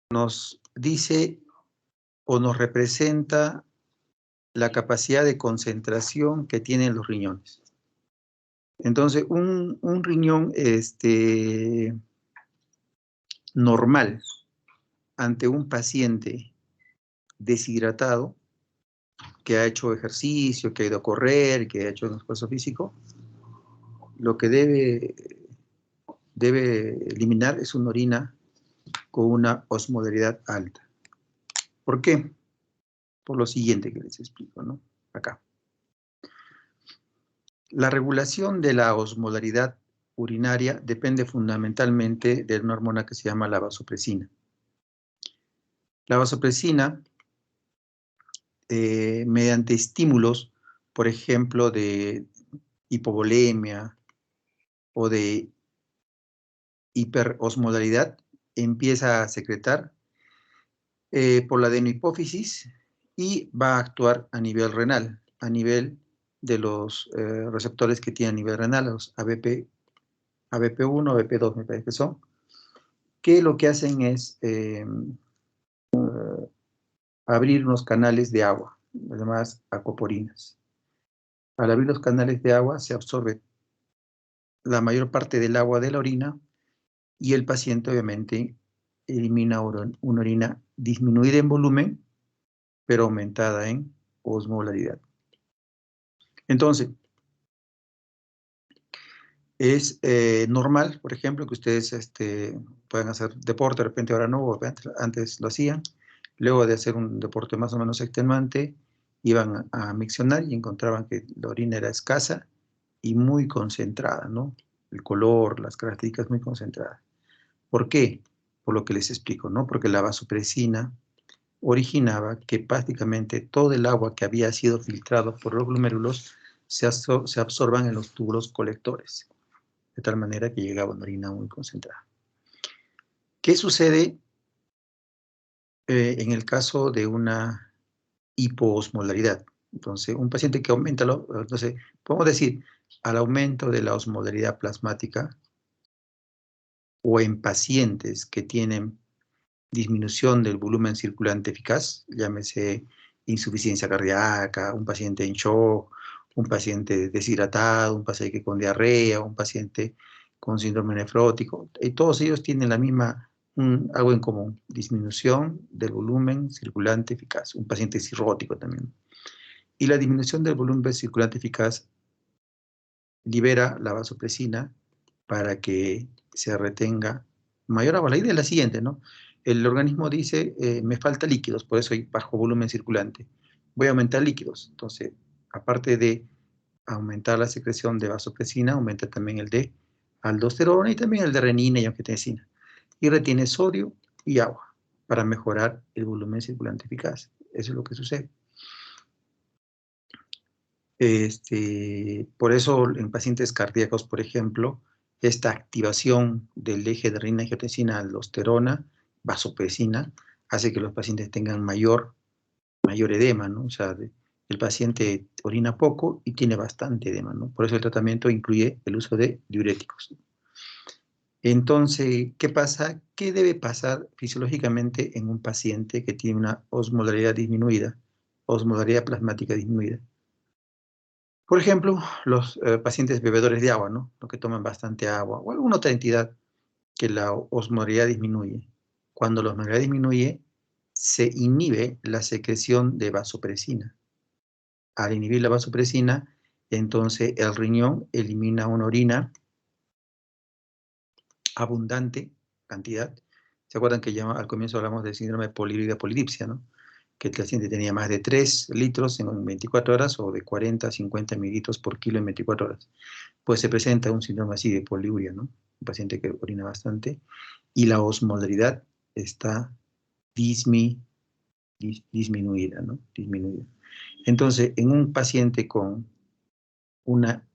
nos dice o nos representa la capacidad de concentración que tienen los riñones. Entonces, un riñón normal ante un paciente deshidratado que ha hecho ejercicio, que ha ido a correr, que ha hecho un esfuerzo físico, lo que debe eliminar es una orina con una osmolaridad alta. ¿Por qué? Por lo siguiente que les explico, ¿no? Acá. La regulación de la osmolaridad urinaria depende fundamentalmente de una hormona que se llama la vasopresina. La vasopresina, mediante estímulos, por ejemplo, de hipovolemia o de hiperosmolaridad, empieza a secretar por la adenohipófisis y va a actuar a nivel renal, a nivel de los receptores que tienen a nivel renal, los ABP1, ABP2 me parece que son, que lo que hacen es abrir unos canales de agua, las llamadas aquaporinas. Al abrir los canales de agua se absorbe la mayor parte del agua de la orina y el paciente obviamente elimina una orina disminuida en volumen, pero aumentada en osmolaridad. Entonces, es normal, por ejemplo, que ustedes puedan hacer deporte, de repente ahora no, antes lo hacían, luego de hacer un deporte más o menos extenuante, iban a miccionar y encontraban que la orina era escasa y muy concentrada, ¿no? El color, las características muy concentradas. ¿Por qué? Por lo que les explico, ¿no? Porque la vasopresina originaba que prácticamente todo el agua que había sido filtrado por los glomérulos se absorban en los túbulos colectores, de tal manera que llegaba una orina muy concentrada. ¿Qué sucede en el caso de una hipoosmolaridad? Entonces, un paciente que aumenta, entonces, podemos decir, al aumento de la osmolaridad plasmática o en pacientes que tienen disminución del volumen circulante eficaz, llámese insuficiencia cardíaca, un paciente en shock, un paciente deshidratado, un paciente con diarrea, un paciente con síndrome nefrótico, y todos ellos tienen algo en común, disminución del volumen circulante eficaz, un paciente cirrótico también. Y la disminución del volumen circulante eficaz libera la vasopresina para que se retenga mayor agua. La idea es la siguiente, ¿no? El organismo dice, me falta líquidos, por eso hay bajo volumen circulante. Voy a aumentar líquidos. Entonces, aparte de aumentar la secreción de vasopresina, aumenta también el de aldosterona y también el de renina y angiotensina. Y retiene sodio y agua para mejorar el volumen circulante eficaz. Eso es lo que sucede. Por eso en pacientes cardíacos, por ejemplo, esta activación del eje de renina, angiotensina, aldosterona, vasopresina, hace que los pacientes tengan mayor edema, ¿no? O sea, el paciente orina poco y tiene bastante edema, ¿no? Por eso el tratamiento incluye el uso de diuréticos. Entonces, ¿qué pasa? ¿Qué debe pasar fisiológicamente en un paciente que tiene una osmolaridad disminuida, osmolaridad plasmática disminuida? Por ejemplo, los pacientes bebedores de agua, ¿no? Los que toman bastante agua, o alguna otra entidad que la osmolaridad disminuye. Cuando la osmolaridad disminuye, se inhibe la secreción de vasopresina. Al inhibir la vasopresina, entonces el riñón elimina una orina abundante cantidad. ¿Se acuerdan que ya al comienzo hablamos del síndrome de poliuria polidipsia, ¿no? Que el paciente tenía más de 3 litros en 24 horas o de 40 a 50 mililitros por kilo en 24 horas. Pues se presenta un síndrome así de poliuria, ¿no? Un paciente que orina bastante y la osmolaridad está disminuida, ¿no? Disminuida. Entonces, en un paciente con una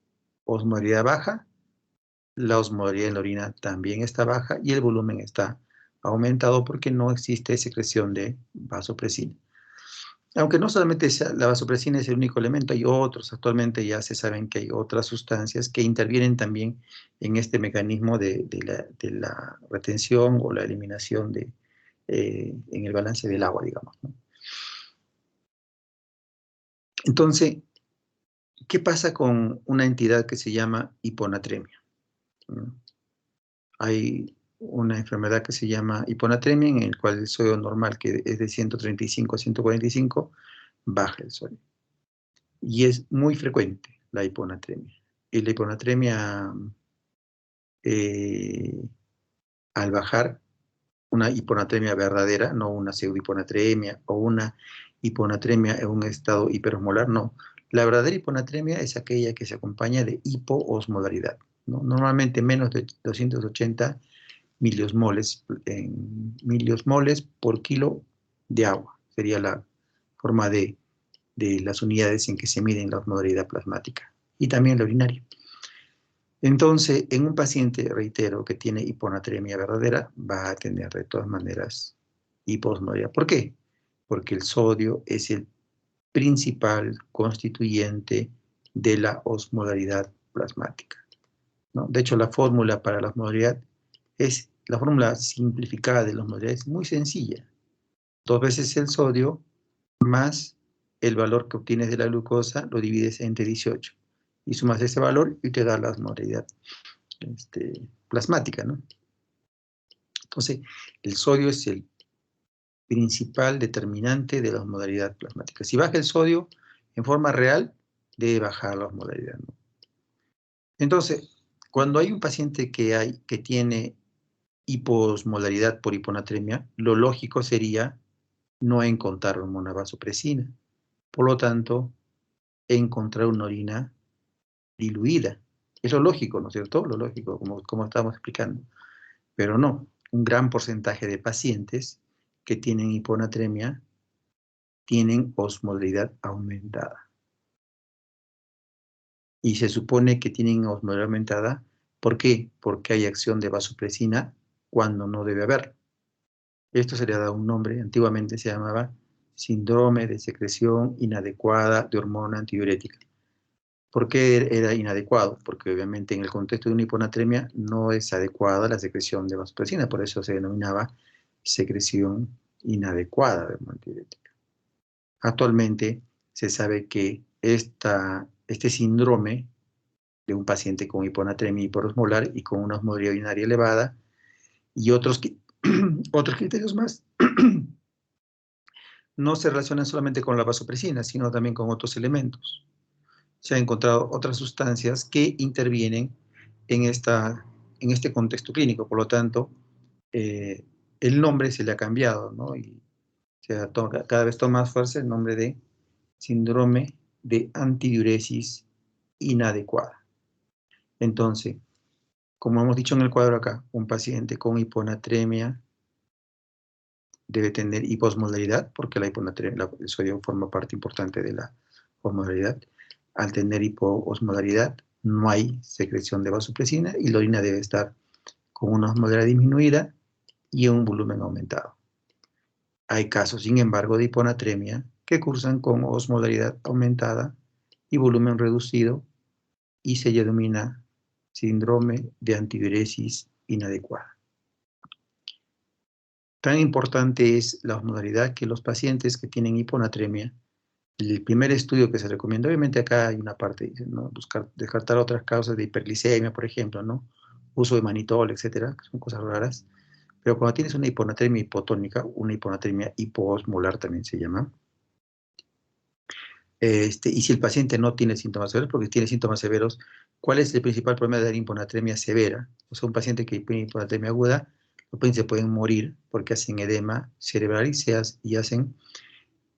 osmolaridad baja, la osmolaridad en la orina también está baja y el volumen está aumentado porque no existe secreción de vasopresina. Aunque no solamente la vasopresina es el único elemento, hay otros, actualmente ya se saben que hay otras sustancias que intervienen también en este mecanismo de la retención o la eliminación de en el balance del agua, digamos, ¿no? Entonces, ¿qué pasa con una entidad que se llama hiponatremia? ¿No? Hay una enfermedad que se llama hiponatremia, en el cual el sodio normal, que es de 135 a 145, baja el sodio. Y es muy frecuente la hiponatremia. Y la hiponatremia, al bajar, una hiponatremia verdadera, no una pseudohiponatremia o una hiponatremia en un estado hiperosmolar, no. La verdadera hiponatremia es aquella que se acompaña de hipoosmolaridad, ¿no? Normalmente menos de 280 miliosmoles, miliosmoles por kilo de agua. Sería la forma de las unidades en que se miden la osmolaridad plasmática. Y también la urinaria. Entonces, en un paciente, reitero, que tiene hiponatremia verdadera, va a tener de todas maneras hipoosmolaridad. ¿Por qué? Porque el sodio es el principal constituyente de la osmolaridad plasmática, ¿no? De hecho, la fórmula para la osmolaridad es, la fórmula simplificada de la osmolaridad es muy sencilla. 2 veces el sodio más el valor que obtienes de la glucosa, lo divides entre 18. Y sumas ese valor y te da la osmolaridad plasmática, ¿no? Entonces, el sodio es el principal determinante de la osmolaridad plasmática. Si baja el sodio en forma real, debe bajar la osmolaridad, ¿no? Entonces, cuando hay un paciente que tiene hiposmolaridad por hiponatremia, lo lógico sería no encontrar hormona vasopresina. Por lo tanto, encontrar una orina diluida. Es lo lógico, ¿no es cierto? Lo lógico, como estábamos explicando. Pero no, un gran porcentaje de pacientes que tienen hiponatremia tienen osmolaridad aumentada. Y se supone que tienen osmolaridad aumentada, ¿por qué? Porque hay acción de vasopresina cuando no debe haber. Esto se le ha dado un nombre, antiguamente se llamaba síndrome de secreción inadecuada de hormona antidiurética. ¿Por qué era inadecuado? Porque obviamente en el contexto de una hiponatremia no es adecuada la secreción de vasopresina, por eso se denominaba secreción inadecuada de hormona antidiurética. Actualmente se sabe que este síndrome de un paciente con hiponatremia hiperosmolar y con una osmolaridad urinaria elevada y otros criterios más no se relacionan solamente con la vasopresina, sino también con otros elementos. Se han encontrado otras sustancias que intervienen en este contexto clínico. Por lo tanto, el nombre se le ha cambiado, ¿no? Y cada vez toma más fuerza el nombre de síndrome de antidiuresis inadecuada. Entonces, como hemos dicho en el cuadro acá, un paciente con hiponatremia debe tener hiposmolaridad, porque el sodio forma parte importante de la osmolaridad. Al tener hipoosmolaridad, no hay secreción de vasopresina y la orina debe estar con una osmolaridad disminuida y un volumen aumentado. Hay casos, sin embargo, de hiponatremia que cursan con osmolaridad aumentada y volumen reducido y se denomina síndrome de antidiuresis inadecuada. Tan importante es la osmolaridad que los pacientes que tienen hiponatremia, el primer estudio que se recomienda, obviamente acá hay una parte, ¿no? Descartar otras causas de hiperglicemia, por ejemplo, ¿no? Uso de manitol, etcétera, que son cosas raras. Pero cuando tienes una hiponatremia hipotónica, una hiponatremia hipoosmolar también se llama, y si el paciente no tiene síntomas severos, porque tiene síntomas severos, ¿cuál es el principal problema de la hiponatremia severa? O sea, un paciente que tiene hiponatremia aguda, los pacientes pueden morir porque hacen edema cerebral y hacen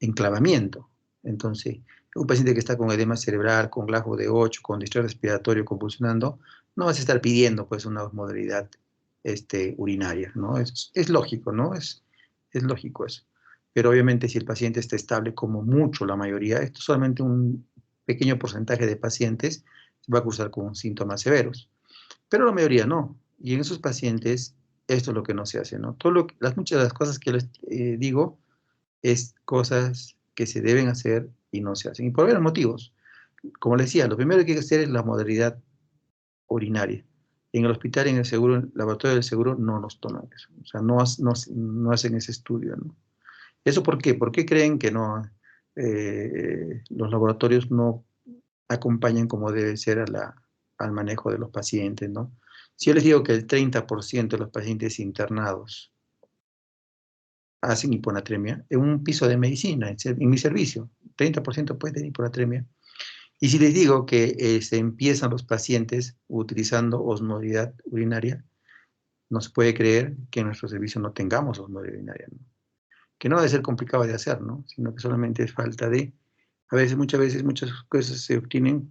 enclavamiento. Entonces, un paciente que está con edema cerebral, con GLAJO de 8, con distrés respiratorio convulsionando, no vas a estar pidiendo pues una osmolaridad urinaria, ¿no? Es lógico, ¿no? Es lógico eso. Pero obviamente si el paciente está estable, como mucho la mayoría, esto solamente un pequeño porcentaje de pacientes va a cursar con síntomas severos. Pero la mayoría no. Y en esos pacientes, esto es lo que no se hace, ¿no? Muchas de las cosas que les digo es cosas que se deben hacer y no se hacen. Y por varios motivos. Como les decía, lo primero que hay que hacer es la modalidad urinaria. En el hospital, en el seguro, en el laboratorio del seguro, no nos toman eso. O sea, no hacen ese estudio, ¿no? ¿Eso por qué? ¿Por qué creen que no, los laboratorios no acompañan como debe ser al manejo de los pacientes, ¿no? Si yo les digo que el 30% de los pacientes internados hacen hiponatremia, en un piso de medicina, en mi servicio, 30% puede tener hiponatremia. Y si les digo que se empiezan los pacientes utilizando osmolalidad urinaria, no se puede creer que en nuestro servicio no tengamos osmolalidad urinaria, ¿no? Que no debe ser complicado de hacer, ¿no? Sino que solamente es falta de, muchas veces, muchas cosas se obtienen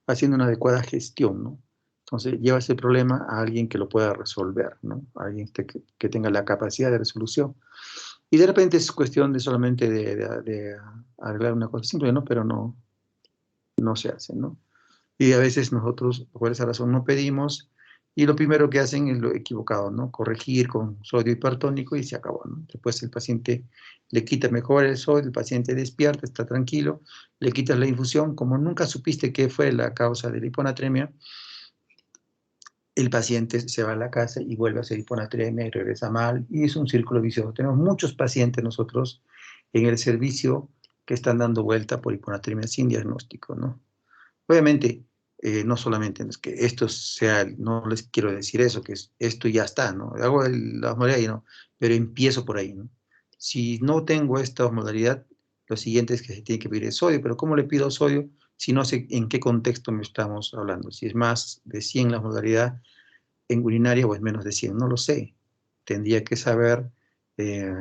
haciendo una adecuada gestión, ¿no? Entonces, lleva ese problema a alguien que lo pueda resolver, ¿no? A alguien que tenga la capacidad de resolución. Y de repente es cuestión de solamente de arreglar una cosa simple, ¿no? Pero no se hace, ¿no? Y a veces nosotros, por esa razón, no pedimos, y lo primero que hacen es lo equivocado, ¿no? Corregir con sodio hipertónico y se acabó, ¿no? Después el paciente le quita mejor el sodio, el paciente despierta, está tranquilo, le quitas la infusión, como nunca supiste qué fue la causa de la hiponatremia, el paciente se va a la casa y vuelve a hacer hiponatremia y regresa mal, y es un círculo vicioso. Tenemos muchos pacientes nosotros en el servicio que están dando vuelta por hiponatremia sin diagnóstico, ¿no? Obviamente, no solamente es que esto sea, no les quiero decir eso, que esto ya está, ¿no? Hago la osmolaridad y no, pero empiezo por ahí, ¿no? Si no tengo esta osmolaridad, lo siguiente es que se tiene que pedir el sodio, pero ¿cómo le pido sodio si no sé en qué contexto me estamos hablando? Si es más de 100 la osmolaridad en urinaria o es menos de 100, no lo sé. Tendría que saber eh,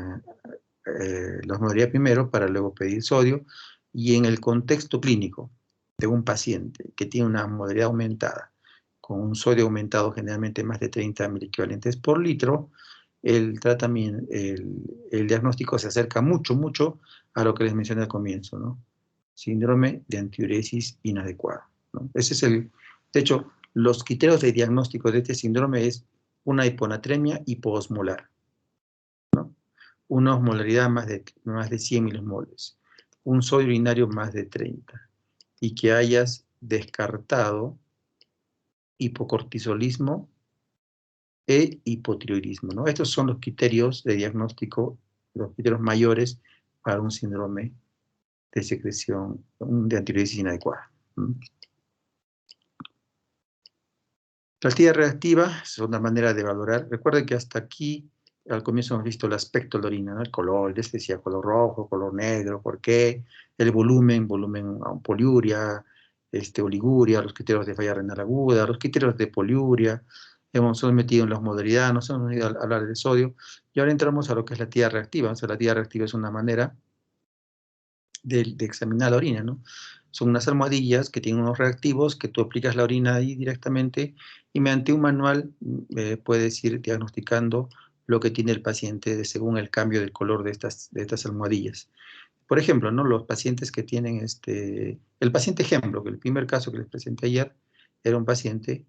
la osmolaridad primero para luego pedir sodio, y en el contexto clínico de un paciente que tiene una osmolaridad aumentada, con un sodio aumentado generalmente más de 30 miliequivalentes por litro, el tratamiento, el diagnóstico se acerca mucho, mucho a lo que les mencioné al comienzo, ¿no? Síndrome de antiuresis inadecuada, ¿no? Ese es de hecho, los criterios de diagnóstico de este síndrome es una hiponatremia hipoosmolar, ¿no? Una osmolaridad más de 100 milimoles, un sodio urinario más de 30, y que hayas descartado hipocortisolismo e hipotiroidismo, ¿no? Estos son los criterios de diagnóstico, los criterios mayores para un síndrome de secreción, de antiuresis inadecuada. La tía reactiva es una manera de valorar. Recuerden que hasta aquí, al comienzo hemos visto el aspecto de la orina, ¿no? El color, les decía color rojo, color negro, ¿por qué? El volumen poliuria, oliguria, los criterios de falla renal aguda, los criterios de poliuria. Hemos metido en la osmolaridad, nos hemos ido a hablar de sodio, y ahora entramos a lo que es la tía reactiva. O sea, la tía reactiva es una manera de examinar la orina, ¿no? Son unas almohadillas que tienen unos reactivos que tú aplicas la orina ahí directamente, y mediante un manual puedes ir diagnosticando lo que tiene el paciente según el cambio del color de estas almohadillas. Por ejemplo, ¿no? Los pacientes que tienen el paciente ejemplo, que el primer caso que les presenté ayer era un paciente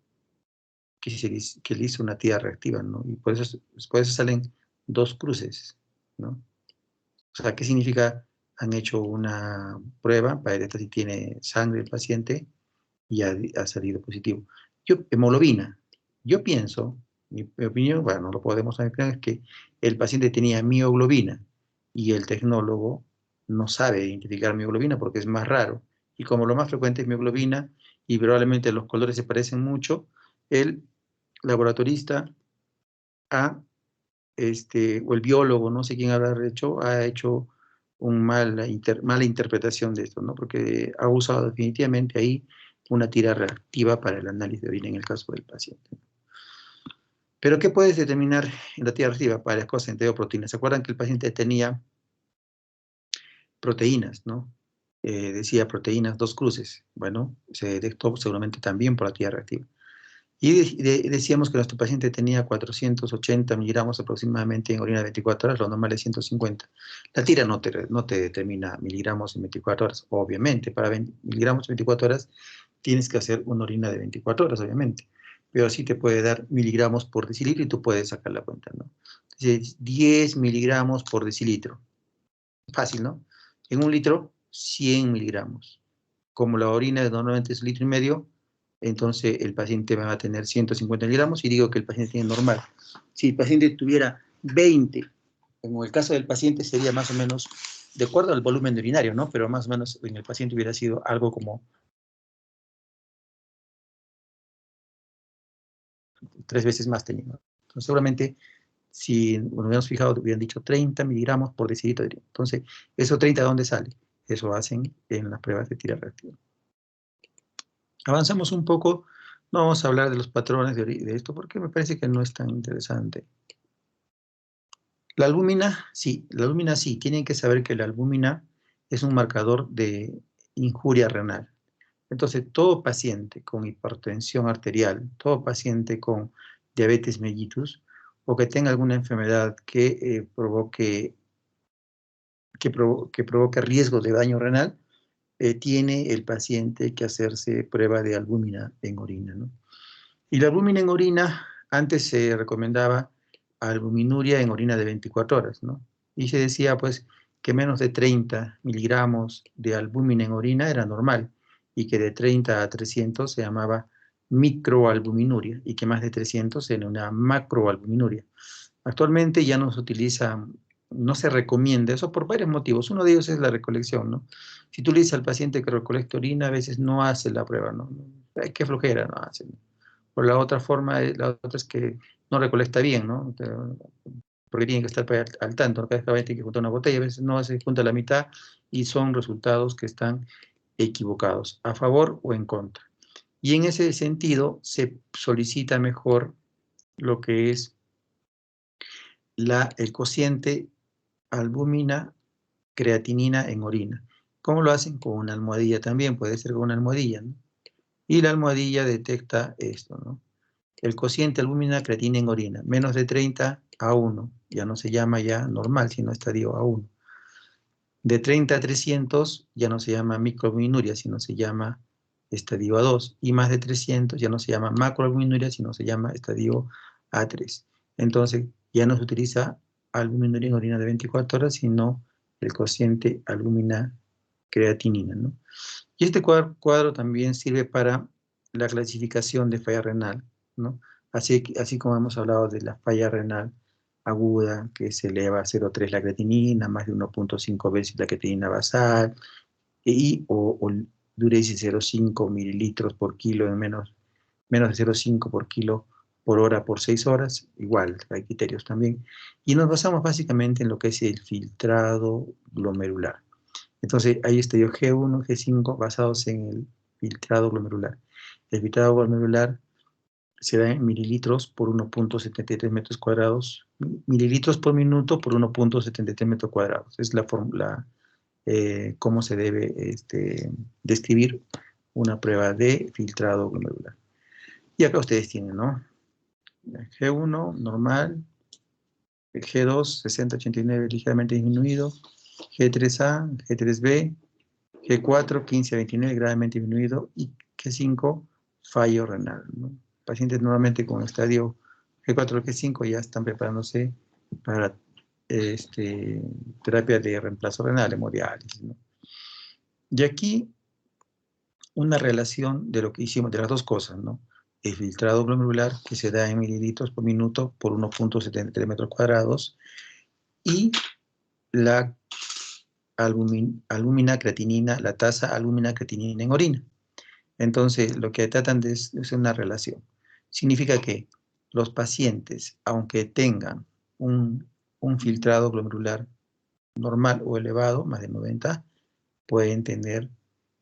que le hizo una tía reactiva, ¿no? Y por eso salen dos cruces, ¿no? O sea, ¿qué significa? Han hecho una prueba para detectar si tiene sangre el paciente y ha salido positivo. Hemoglobina. Yo pienso, mi opinión, bueno, no lo podemos saber, es que el paciente tenía mioglobina y el tecnólogo no sabe identificar mioglobina porque es más raro. Y como lo más frecuente es mioglobina y probablemente los colores se parecen mucho, el laboratorista o el biólogo, no sé quién ha hecho mala interpretación de esto, ¿no? Porque ha usado definitivamente ahí una tira reactiva para el análisis de orina en el caso del paciente. Pero ¿qué puedes determinar en la tira reactiva? Varias cosas, entre proteínas. ¿Se acuerdan que el paciente tenía proteínas, ¿no? Decía proteínas, dos cruces. Bueno, se detectó seguramente también por la tira reactiva. Y decíamos que nuestro paciente tenía 480 miligramos aproximadamente en orina de 24 horas, lo normal es 150. La tira no te determina miligramos en 24 horas, obviamente. Para 20 miligramos en 24 horas tienes que hacer una orina de 24 horas, obviamente. Pero sí te puede dar miligramos por decilitro y tú puedes sacar la cuenta, ¿no? Entonces, 10 miligramos por decilitro. Fácil, ¿no? En un litro, 100 miligramos. Como la orina normalmente es 1,5 litros, entonces el paciente va a tener 150 miligramos y digo que el paciente tiene normal. Si el paciente tuviera 20, en el caso del paciente sería más o menos, de acuerdo al volumen de urinario, ¿no? Pero más o menos en el paciente hubiera sido algo como 3 veces más tenido. Entonces seguramente si nos hubiéramos fijado, hubieran dicho 30 miligramos por decilitro de orina. Entonces, ¿eso 30 de dónde sale? Eso hacen en las pruebas de tira reactiva. Avanzamos un poco, no vamos a hablar de los patrones de esto porque me parece que no es tan interesante. La albúmina sí, tienen que saber que la albúmina es un marcador de injuria renal. Entonces, todo paciente con hipertensión arterial, todo paciente con diabetes mellitus, o que tenga alguna enfermedad que provoque riesgo de daño renal, tiene el paciente que hacerse prueba de albúmina en orina, ¿no? Y la albúmina en orina, antes se recomendaba albuminuria en orina de 24 horas, ¿no? Y se decía, pues, que menos de 30 miligramos de albúmina en orina era normal, y que de 30 a 300 se llamaba microalbuminuria, y que más de 300 era una macroalbuminuria. Actualmente ya no se utiliza, no se recomienda eso por varios motivos. Uno de ellos es la recolección, ¿no? Si tú le dices al paciente que recolecte orina, a veces no hace la prueba, ¿no? Ay, qué flojera, no hace. Por la otra forma, la otra es que no recolecta bien, ¿no? Porque tiene que estar al tanto, ¿no? Cada vez tiene que juntar una botella, a veces no se junta la mitad y son resultados que están equivocados, a favor o en contra. Y en ese sentido se solicita mejor lo que es el cociente albúmina creatinina en orina. ¿Cómo lo hacen? Con una almohadilla también, puede ser con una almohadilla, ¿no? Y la almohadilla detecta esto, ¿no? El cociente albúmina creatina en orina, menos de 30 a 1, ya no se llama ya normal, sino estadio A1. De 30 a 300 ya no se llama microalbuminuria, sino se llama estadio A2. Y más de 300 ya no se llama macroalbuminuria, sino se llama estadio A3. Entonces, ya no se utiliza albuminuria en orina de 24 horas, sino el cociente albúmina creatinina, ¿no? Y este cuadro también sirve para la clasificación de falla renal, ¿no? Así como hemos hablado de la falla renal aguda, que se eleva a 0,3 la creatinina, más de 1,5 veces la creatinina basal, o diuresis 0,5 mililitros por kilo en menos de 0,5 por kilo por hora por 6 horas, igual, hay criterios también. Y nos basamos básicamente en lo que es el filtrado glomerular. Entonces, hay estadio G1, G5 basados en el filtrado glomerular. El filtrado glomerular se da en mililitros por 1,73 metros cuadrados, mililitros por minuto por 1,73 metros cuadrados. Es la fórmula, cómo se debe describir una prueba de filtrado glomerular. Y acá ustedes tienen, ¿no? G1, normal, G2, 60-89, ligeramente disminuido, G3A, G3B, G4, 15 a 29, gravemente disminuido, y G5, fallo renal, ¿no? Pacientes normalmente con estadio G4, G5 ya están preparándose para terapia de reemplazo renal, hemodiálisis, ¿no? Y aquí una relación de lo que hicimos, de las dos cosas, ¿no? El filtrado glomerular, que se da en mililitros por minuto por 1,73 metros cuadrados, y la albúmina creatinina, la tasa albúmina creatinina en orina. Entonces, lo que tratan de es una relación. Significa que los pacientes, aunque tengan un filtrado glomerular normal o elevado, más de 90, pueden tener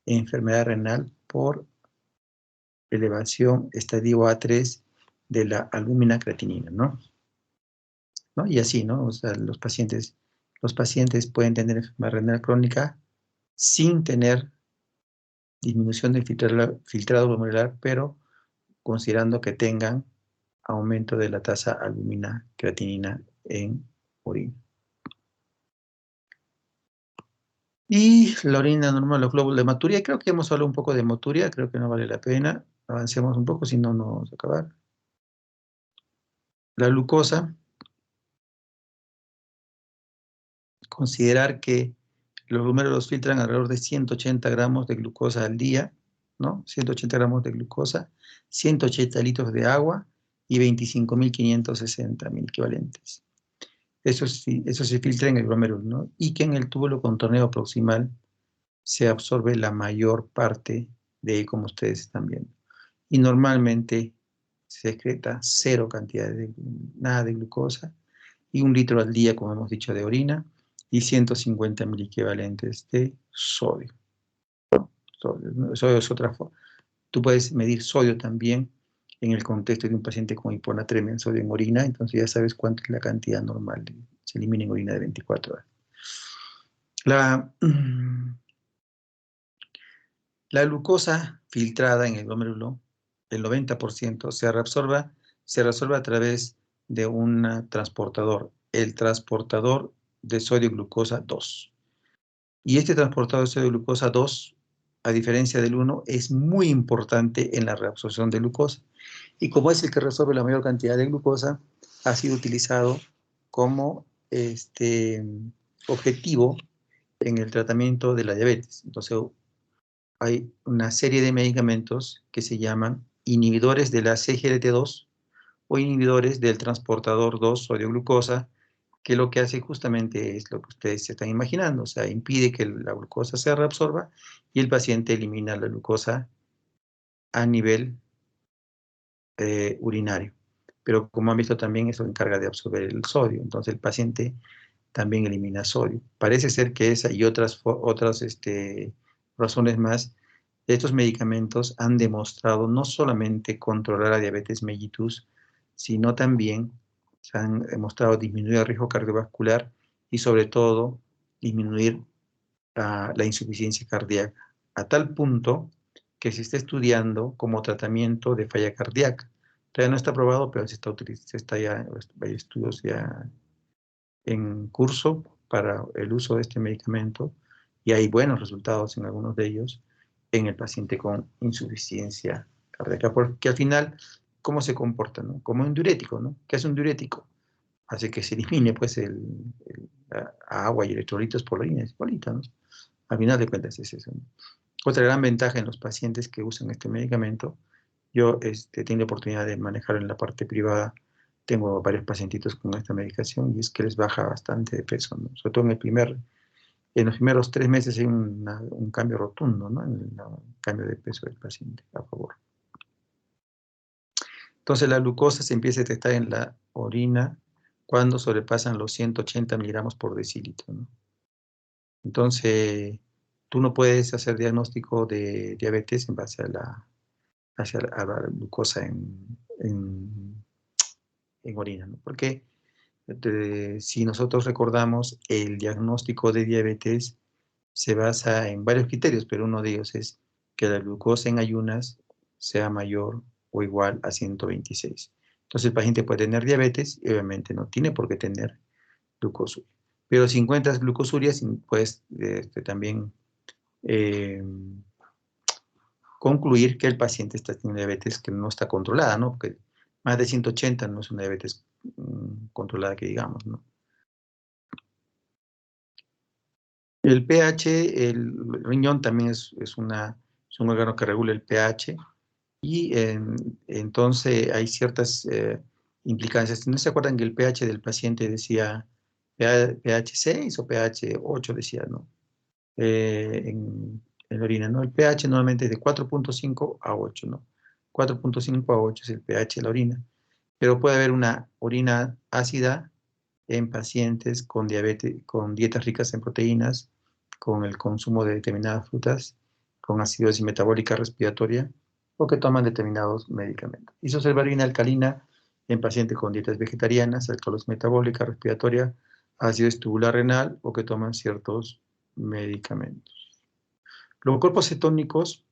enfermedad renal por elevación estadio A3 de la albúmina creatinina, ¿no? Y así, ¿no? O sea, los pacientes pueden tener enfermedad renal crónica sin tener disminución del filtrado glomerular, pero considerando que tengan aumento de la tasa albúmina creatinina en orina. Y la orina normal, los glóbulos de hematuria, creo que hemos hablado un poco de hematuria, creo que no vale la pena. Avancemos un poco, si no, no vamos a acabar. La glucosa, considerar que los glomérulos filtran alrededor de 180 gramos de glucosa al día, ¿no? 180 gramos de glucosa, 180 litros de agua y 25.560 mil equivalentes. Eso se filtra en el glomerul, ¿no? Y que en el túbulo contorneo proximal se absorbe la mayor parte de ahí, como ustedes están viendo. Y normalmente se excreta nada de glucosa, y 1 litro al día, como hemos dicho, de orina, y 150 mil equivalentes de sodio. Sodio es otra forma. Tú puedes medir sodio también en el contexto de un paciente con hiponatremia en sodio en orina, entonces ya sabes cuánto es la cantidad normal se elimina en orina de 24 horas. La glucosa filtrada en el glomérulo, el 90%, se reabsorbe a través de un transportador, el transportador de sodio-glucosa 2. Y este transportador de sodio-glucosa 2, a diferencia del 1, es muy importante en la reabsorción de glucosa. Y como es el que reabsorbe la mayor cantidad de glucosa, ha sido utilizado como objetivo en el tratamiento de la diabetes. Entonces, hay una serie de medicamentos que se llaman inhibidores de la CGRT2 o inhibidores del transportador 2 sodio-glucosa, que lo que hace justamente es lo que ustedes se están imaginando, o sea, impide que la glucosa se reabsorba y el paciente elimina la glucosa a nivel urinario. Pero como han visto también, eso encarga de absorber el sodio, entonces el paciente también elimina sodio. Parece ser que esa y otras razones más, estos medicamentos han demostrado no solamente controlar la diabetes mellitus, sino también se han demostrado disminuir el riesgo cardiovascular y sobre todo disminuir la insuficiencia cardíaca, a tal punto que se está estudiando como tratamiento de falla cardíaca. Todavía no está aprobado, pero hay estudios ya en curso para el uso de este medicamento y hay buenos resultados en algunos de ellos en el paciente con insuficiencia cardíaca, porque al final, ¿cómo se comporta? ¿No? Como un diurético, ¿no? ¿Qué hace un diurético? Hace que se elimine pues la agua y electrolitos por la orina, es bolita, ¿no? Al final de cuentas es eso, ¿no? Otra gran ventaja en los pacientes que usan este medicamento, yo tengo la oportunidad de manejarlo en la parte privada, tengo varios pacientitos con esta medicación y es que les baja bastante de peso, ¿no? Sobre todo en los primeros 3 meses hay un cambio rotundo, ¿no? En el cambio de peso del paciente a favor. Entonces la glucosa se empieza a detectar en la orina cuando sobrepasan los 180 miligramos por decilitro, ¿no? Entonces, tú no puedes hacer diagnóstico de diabetes en base a la glucosa en orina, ¿no? Porque si nosotros recordamos, el diagnóstico de diabetes se basa en varios criterios, pero uno de ellos es que la glucosa en ayunas sea mayor o igual a 126. Entonces el paciente puede tener diabetes y obviamente no tiene por qué tener glucosuria. Pero si encuentras glucosuria, puedes también eh, concluir que el paciente está teniendo diabetes que no está controlada, ¿no? Porque más de 180 no es una diabetes controlada que digamos, ¿no? El pH, el riñón también es un órgano que regula el pH y entonces hay ciertas implicancias. ¿No se acuerdan que el pH del paciente decía pH 6 o pH 8 decía, ¿no? En la orina, ¿no? El pH normalmente es de 4.5 a 8, ¿no? 4.5 a 8 es el pH de la orina, pero puede haber una orina ácida en pacientes con diabetes, con dietas ricas en proteínas, con el consumo de determinadas frutas, con acidosis metabólica respiratoria o que toman determinados medicamentos. Y se observa orina alcalina en pacientes con dietas vegetarianas, alcalosis metabólica respiratoria, acidosis tubular renal o que toman ciertos medicamentos. Los cuerpos cetónicos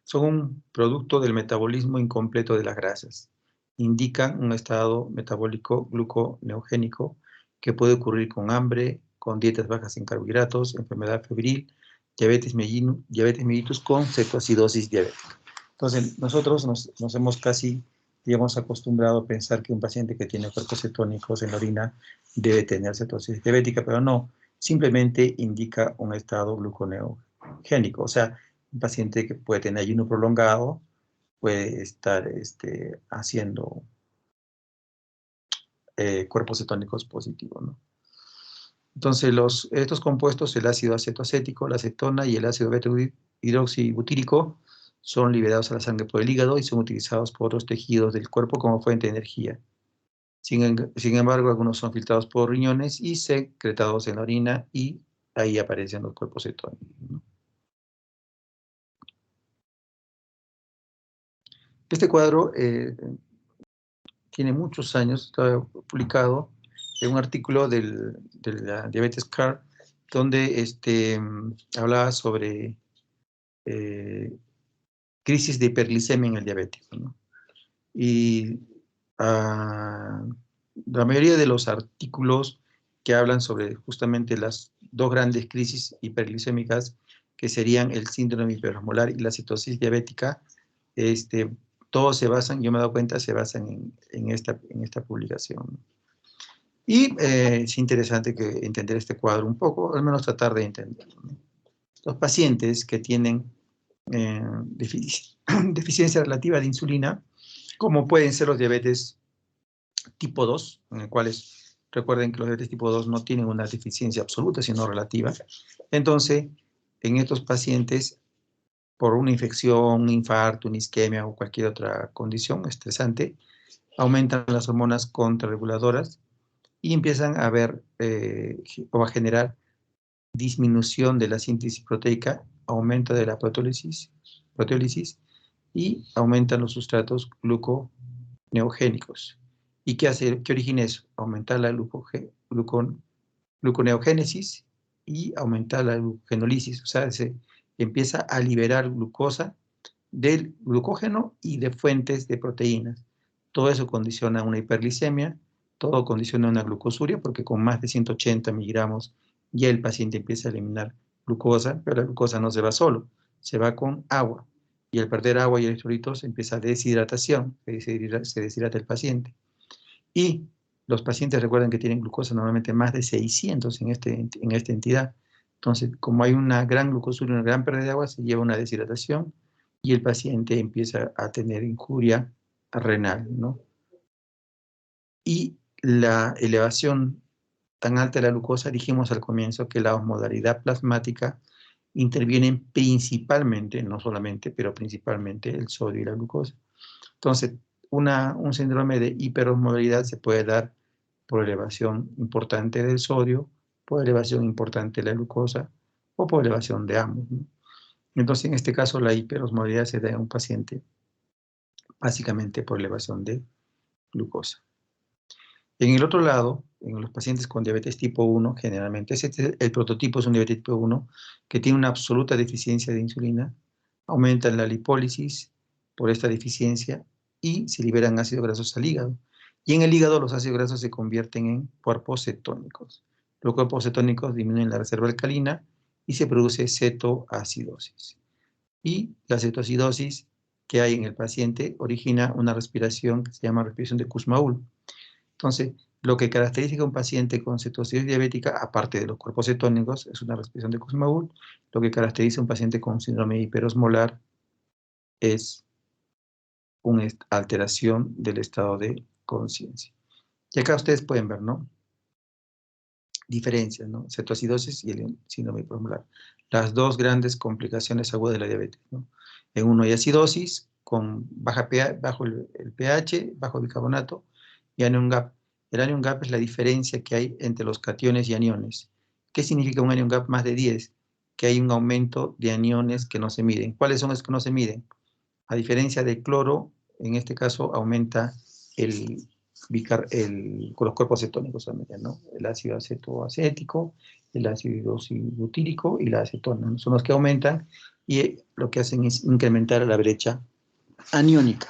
son un producto del metabolismo incompleto de las grasas. Indican un estado metabólico gluconeogénico que puede ocurrir con hambre, con dietas bajas en carbohidratos, enfermedad febril, diabetes mellitus con cetoacidosis diabética. Entonces, nosotros nos hemos casi, digamos, acostumbrado a pensar que un paciente que tiene cuerpos cetónicos en la orina debe tener cetoacidosis diabética, pero no, simplemente indica un estado gluconeogénico. O sea, Un paciente que puede tener ayuno prolongado puede estar haciendo cuerpos cetónicos positivos, ¿no? Entonces, estos compuestos, el ácido acetoacético, la acetona y el ácido beta-hidroxibutírico, son liberados a la sangre por el hígado y son utilizados por otros tejidos del cuerpo como fuente de energía. Sin embargo, algunos son filtrados por riñones y secretados en la orina, y ahí aparecen los cuerpos cetónicos, ¿no? Este cuadro tiene muchos años, está publicado en un artículo de la Diabetes Care, donde hablaba sobre crisis de hiperglicemia en el diabético, ¿no? Y ah, la mayoría de los artículos que hablan sobre justamente las dos grandes crisis hiperglicémicas, que serían el síndrome hiperosmolar y la citosis diabética, todos se basan, yo me he dado cuenta, se basan en esta publicación, ¿no? Y es interesante entender este cuadro un poco, al menos tratar de entenderlo, ¿no? Los pacientes que tienen deficiencia relativa de insulina, como pueden ser los diabetes tipo 2, en el cuales recuerden que los diabetes tipo 2 no tienen una deficiencia absoluta, sino relativa. Entonces, en estos pacientes, por una infección, un infarto, una isquemia o cualquier otra condición estresante, aumentan las hormonas contrarreguladoras y empiezan a ver o a generar disminución de la síntesis proteica, aumento de la proteólisis y aumentan los sustratos gluconeogénicos. ¿Y qué origina eso? Aumentar la gluconeogénesis y aumentar la glucogenólisis, o sea, se empieza a liberar glucosa del glucógeno y de fuentes de proteínas. Todo eso condiciona una hiperglicemia, todo condiciona una glucosuria, porque con más de 180 miligramos ya el paciente empieza a eliminar glucosa, pero la glucosa no se va solo, se va con agua. Y al perder agua y electrolitos empieza deshidratación, se deshidrata el paciente. Y los pacientes recuerden que tienen glucosa normalmente más de 600 en esta entidad. Entonces, como hay una gran glucosuria, una gran pérdida de agua, se lleva una deshidratación y el paciente empieza a tener injuria renal, ¿no? Y la elevación tan alta de la glucosa, dijimos al comienzo que la osmolaridad plasmática intervienen principalmente, no solamente, pero principalmente el sodio y la glucosa. Entonces, un síndrome de hiperosmolaridad se puede dar por elevación importante del sodio, por elevación importante de la glucosa o por elevación de ambos, ¿no? Entonces, en este caso, la hiperosmolaridad se da en un paciente básicamente por elevación de glucosa. En el otro lado, en los pacientes con diabetes tipo 1, generalmente, el prototipo es un diabetes tipo 1 que tiene una absoluta deficiencia de insulina, aumenta la lipólisis por esta deficiencia y se liberan ácidos grasos al hígado. Y en el hígado los ácidos grasos se convierten en cuerpos cetónicos. Los cuerpos cetónicos disminuyen la reserva alcalina y se produce cetoacidosis. Y la cetoacidosis que hay en el paciente origina una respiración que se llama respiración de Kussmaul. Entonces, lo que caracteriza a un paciente con cetoacidosis diabética, aparte de los cuerpos cetónicos, es una respiración de Kussmaul. Lo que caracteriza a un paciente con síndrome hiperosmolar es una alteración del estado de conciencia. Y acá ustedes pueden ver, ¿no? Diferencias, ¿no? Cetoacidosis y el síndrome hiperosmolar. Las dos grandes complicaciones agudas de la diabetes, ¿no? En uno hay acidosis con bajo el pH, bajo bicarbonato, y anion gap. El anion gap es la diferencia que hay entre los cationes y aniones. ¿Qué significa un anion gap más de 10? Que hay un aumento de aniones que no se miden. ¿Cuáles son los que no se miden? A diferencia del cloro, en este caso aumenta con los cuerpos cetónicos también, ¿no? El ácido acetoacético, el ácido hidroxibutírico y la acetona, ¿no? Son los que aumentan y lo que hacen es incrementar la brecha aniónica.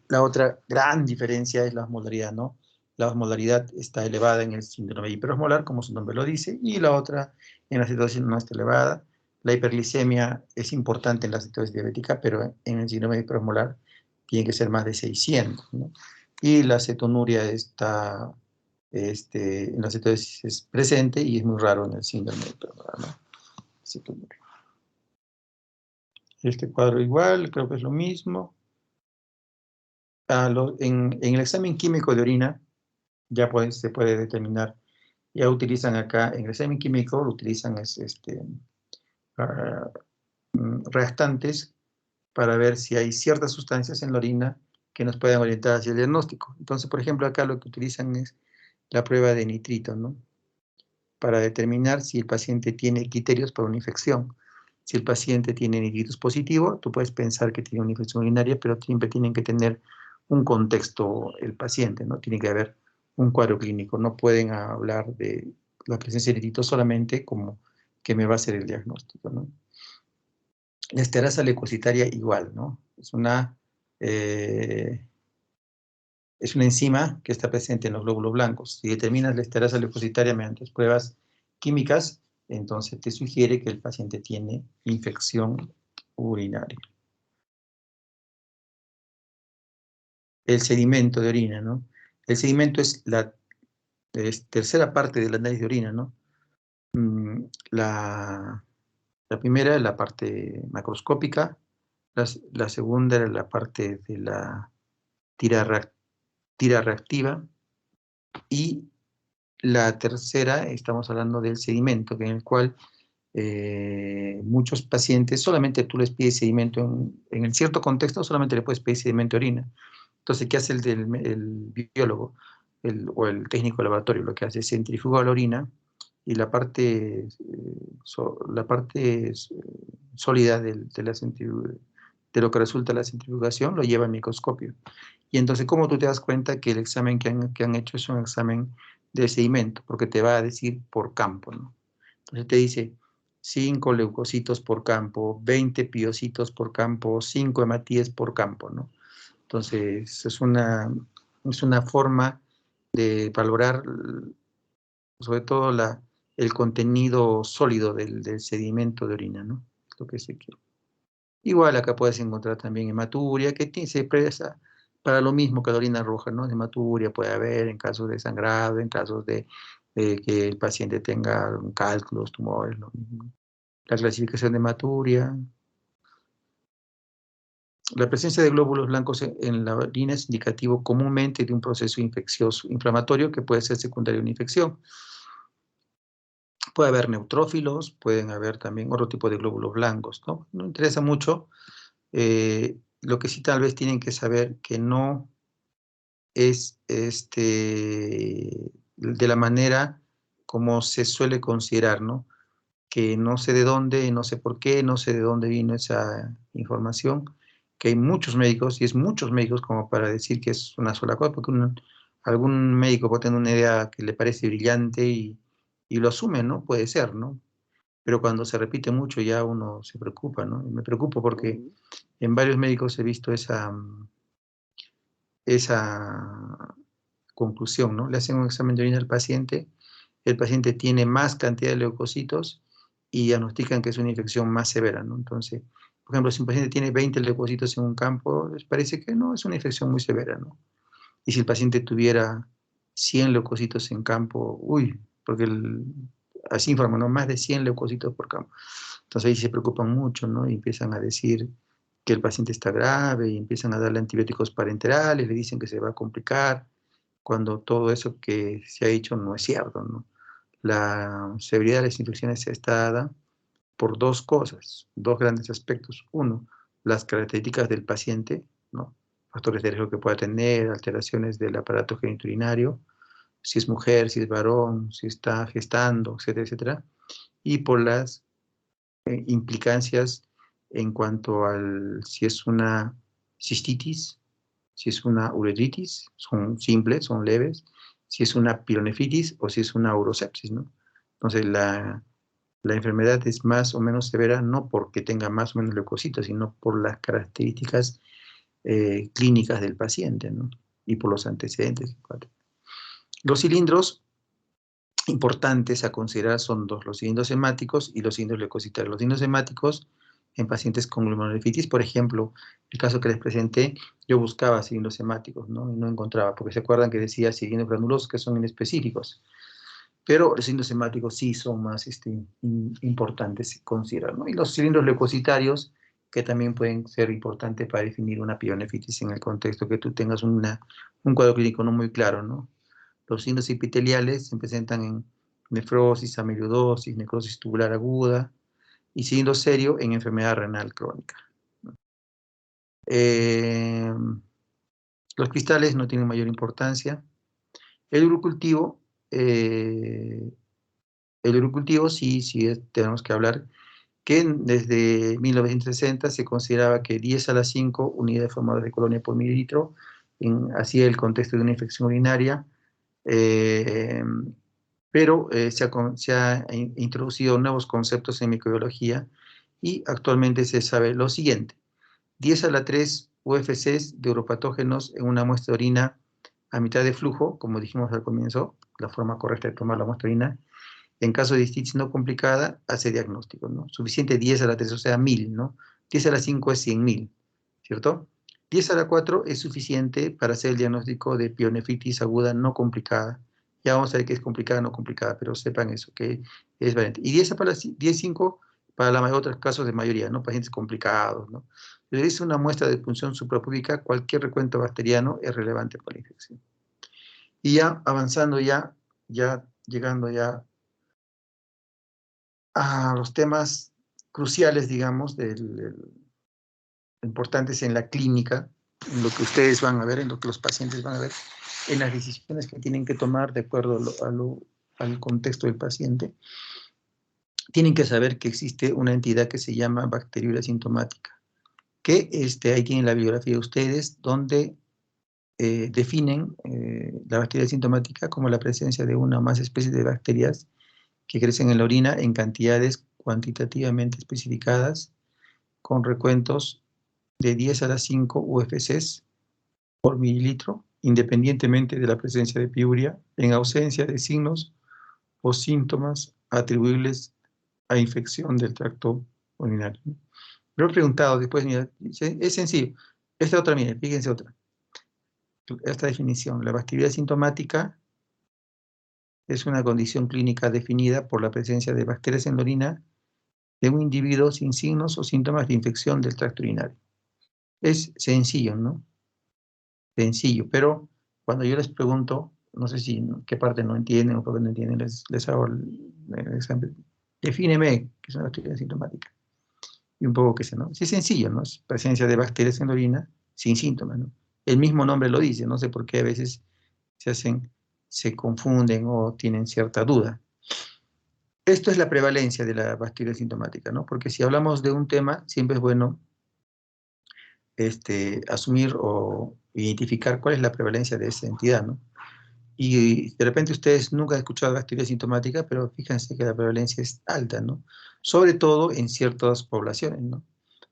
La otra gran diferencia es la osmolaridad, ¿no? La osmolaridad está elevada en el síndrome hiperosmolar, como su nombre lo dice, y la otra en la cetosis no está elevada. La hiperglicemia es importante en la cetosis diabética, pero en el síndrome hiperosmolar tiene que ser más de 600, ¿no? Y la cetonuria está en la cetosis es presente y es muy raro en el síndrome hiperosmolar, ¿no? Cetonuria. Este cuadro igual, creo que es lo mismo. En el examen químico de orina, ya se puede determinar, ya utilizan acá, en el examen químico, utilizan ah, reactantes para ver si hay ciertas sustancias en la orina que nos pueden orientar hacia el diagnóstico. Entonces, por ejemplo, acá lo que utilizan es la prueba de nitrito, ¿no? Para determinar si el paciente tiene criterios para una infección. Si el paciente tiene nitritos positivo, tú puedes pensar que tiene una infección urinaria, pero siempre tienen que tener un contexto el paciente, ¿no? Tiene que haber un cuadro clínico. No pueden hablar de la presencia de nitritos solamente como que me va a hacer el diagnóstico, ¿no? La esterasa leucocitaria igual, ¿no? Eh, es una enzima que está presente en los glóbulos blancos. Si determinas la esterasa leucocitaria mediante pruebas químicas, entonces te sugiere que el paciente tiene infección urinaria. El sedimento de orina, ¿no? El sedimento es la tercera parte del análisis de orina, ¿no? Mm, la primera es la parte macroscópica, la segunda era la parte de la tira reactiva, y la tercera, estamos hablando del sedimento, en el cual muchos pacientes, solamente tú les pides sedimento, en el cierto contexto solamente le puedes pedir sedimento de orina. Entonces, ¿qué hace el biólogo o el técnico de laboratorio? Lo que hace es centrifugar la orina y la parte sólida de lo que resulta la centrifugación lo lleva al microscopio. Y entonces, ¿cómo tú te das cuenta que el examen que han hecho es un examen de sedimento? Porque te va a decir por campo, ¿no? Entonces te dice 5 leucocitos por campo, 20 piocitos por campo, 5 hematíes por campo, ¿no? Entonces, es una forma de valorar, sobre todo, el contenido sólido del sedimento de orina, ¿no? Lo que se quiere. Igual acá puedes encontrar también hematuria, que se expresa para lo mismo que la orina roja, ¿no? Hematuria puede haber en casos de sangrado, en casos de que el paciente tenga cálculos, tumores, lo mismo. La clasificación de hematuria. La presencia de glóbulos blancos en la orina es indicativo comúnmente de un proceso infeccioso, inflamatorio, que puede ser secundario a una infección. Puede haber neutrófilos, pueden haber también otro tipo de glóbulos blancos, ¿no? No interesa mucho. Lo que sí tal vez tienen que saber que no es de la manera como se suele considerar, ¿no? Que no sé de dónde, no sé por qué, no sé de dónde vino esa información, que hay muchos médicos, y es muchos médicos como para decir que es una sola cosa, porque algún médico puede tener una idea que le parece brillante y lo asume, ¿no? Puede ser, ¿no? Pero cuando se repite mucho ya uno se preocupa, ¿no? Y me preocupo porque en varios médicos he visto esa conclusión, ¿no? Le hacen un examen de orina al paciente, el paciente tiene más cantidad de leucocitos y diagnostican que es una infección más severa, ¿no? Entonces, por ejemplo, si un paciente tiene 20 leucocitos en un campo, les parece que no, es una infección muy severa, ¿no? Y si el paciente tuviera 100 leucocitos en campo, uy, porque así informan, ¿no? Más de 100 leucocitos por campo. Entonces ahí se preocupan mucho, ¿no? Y empiezan a decir que el paciente está grave y empiezan a darle antibióticos parenterales, le dicen que se va a complicar, cuando todo eso que se ha dicho no es cierto, ¿no? La severidad de las infecciones está dada por dos cosas, dos grandes aspectos. Uno, las características del paciente, ¿no? Factores de riesgo que pueda tener, alteraciones del aparato genitourinario, si es mujer, si es varón, si está gestando, etcétera, etcétera. Y por las implicancias en cuanto al si es una cistitis, si es una uretritis, son simples, son leves, si es una pielonefritis o si es una urosepsis, ¿no? Entonces, la enfermedad es más o menos severa no porque tenga más o menos leucocitos, sino por las características clínicas del paciente, ¿no? Y por los antecedentes. Los cilindros importantes a considerar son dos, los cilindros hemáticos y los cilindros leucocitarios. Los cilindros hemáticos en pacientes con glomerulonefritis, por ejemplo, el caso que les presenté, yo buscaba cilindros hemáticos, ¿no? Y no encontraba, porque se acuerdan que decía cilindros granulosos que son inespecíficos. Pero los cilindros hemáticos sí son más importantes considerar, ¿no? Y los cilindros leucocitarios que también pueden ser importantes para definir una pielonefritis en el contexto que tú tengas un cuadro clínico no muy claro, ¿no? Los signos epiteliales se presentan en nefrosis, amiloidosis, necrosis tubular aguda, y siendo serio en enfermedad renal crónica. Los cristales no tienen mayor importancia. El urocultivo sí tenemos que hablar que desde 1960 se consideraba que 10 a la 5 unidades formadas de colonia por mililitro hacía el contexto de una infección urinaria, pero se ha introducido nuevos conceptos en microbiología y actualmente se sabe lo siguiente: 10 a la 3 UFCs de uropatógenos en una muestra de orina a mitad de flujo, como dijimos al comienzo, la forma correcta de tomar la muestra de orina. En caso de cistitis no complicada, hace diagnóstico, ¿no? Suficiente 10 a la 3, o sea, 1000, ¿no? 10 a la 5 es 100.000, ¿cierto? 10 a la 4 es suficiente para hacer el diagnóstico de pielonefritis aguda no complicada. Ya vamos a ver qué es complicada o no complicada, pero sepan eso, que es variante. Y 10 para 10,5 para otros casos de mayoría, ¿no? Pacientes complicados, ¿no? Si es una muestra de punción suprapúbica, cualquier recuento bacteriano es relevante para la infección. Y ya avanzando llegando a los temas cruciales, digamos, importantes en la clínica, en lo que ustedes van a ver, en lo que los pacientes van a ver, en las decisiones que tienen que tomar de acuerdo al contexto del paciente. Tienen que saber que existe una entidad que se llama bacteriuria sintomática, que ahí tienen la bibliografía de ustedes, donde definen la bacteria sintomática como la presencia de una o más especies de bacterias que crecen en la orina en cantidades cuantitativamente especificadas, con recuentos de 10 a la 5 UFCs por mililitro, independientemente de la presencia de piuria, en ausencia de signos o síntomas atribuibles a infección del tracto urinario. Lo he preguntado después, mira, es sencillo. Esta otra, mire, fíjense otra. Esta definición: la bacteriuria sintomática es una condición clínica definida por la presencia de bacterias en la orina de un individuo sin signos o síntomas de infección del tracto urinario. Es sencillo, ¿no? Sencillo, pero cuando yo les pregunto, no sé si qué parte no entienden o por qué no entienden, les hago el examen. Defíneme qué es una bacteria sintomática. Y un poco qué sé, ¿no? Sí, es sencillo, ¿no? Es presencia de bacterias en la orina sin síntomas, ¿no? El mismo nombre lo dice, no sé por qué a veces se confunden o tienen cierta duda. Esto es la prevalencia de la bacteria sintomática, ¿no? Porque si hablamos de un tema, siempre es bueno asumir o identificar cuál es la prevalencia de esa entidad, ¿no? Y de repente ustedes nunca han escuchado bacteria sintomática, pero fíjense que la prevalencia es alta, ¿no? Sobre todo en ciertas poblaciones, ¿no?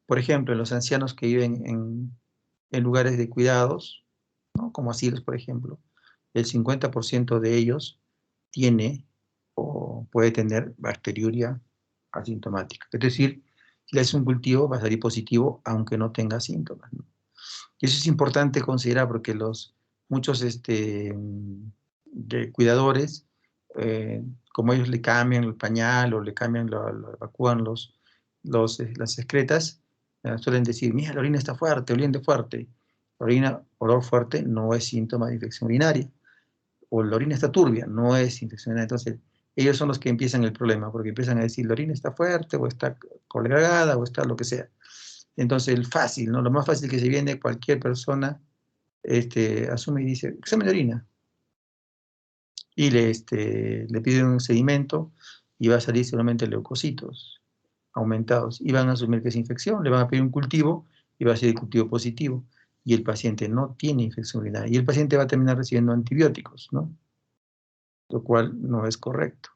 Por ejemplo, en los ancianos que viven en lugares de cuidados, ¿no? Como asilos, por ejemplo, el 50% de ellos tiene o puede tener bacteriuria asintomática. Es decir, si le haces un cultivo va a salir positivo aunque no tenga síntomas, ¿no? Y eso es importante considerar porque muchos de cuidadores, como ellos le cambian el pañal o le cambian, lo evacúan las excretas, suelen decir: mira, la orina está fuerte, oliendo fuerte. La orina, olor fuerte, no es síntoma de infección urinaria. O la orina está turbia, no es infección urinaria. Entonces, ellos son los que empiezan el problema, porque empiezan a decir: la orina está fuerte, o está colgada, o está lo que sea. Entonces, el fácil, ¿no? Lo más fácil que se viene, cualquier persona asume y dice: examen de orina. Y le piden un sedimento y va a salir seguramente leucocitos aumentados. Y van a asumir que es infección, le van a pedir un cultivo y va a ser el cultivo positivo. Y el paciente no tiene infección urinaria. Y el paciente va a terminar recibiendo antibióticos, ¿no? Lo cual no es correcto.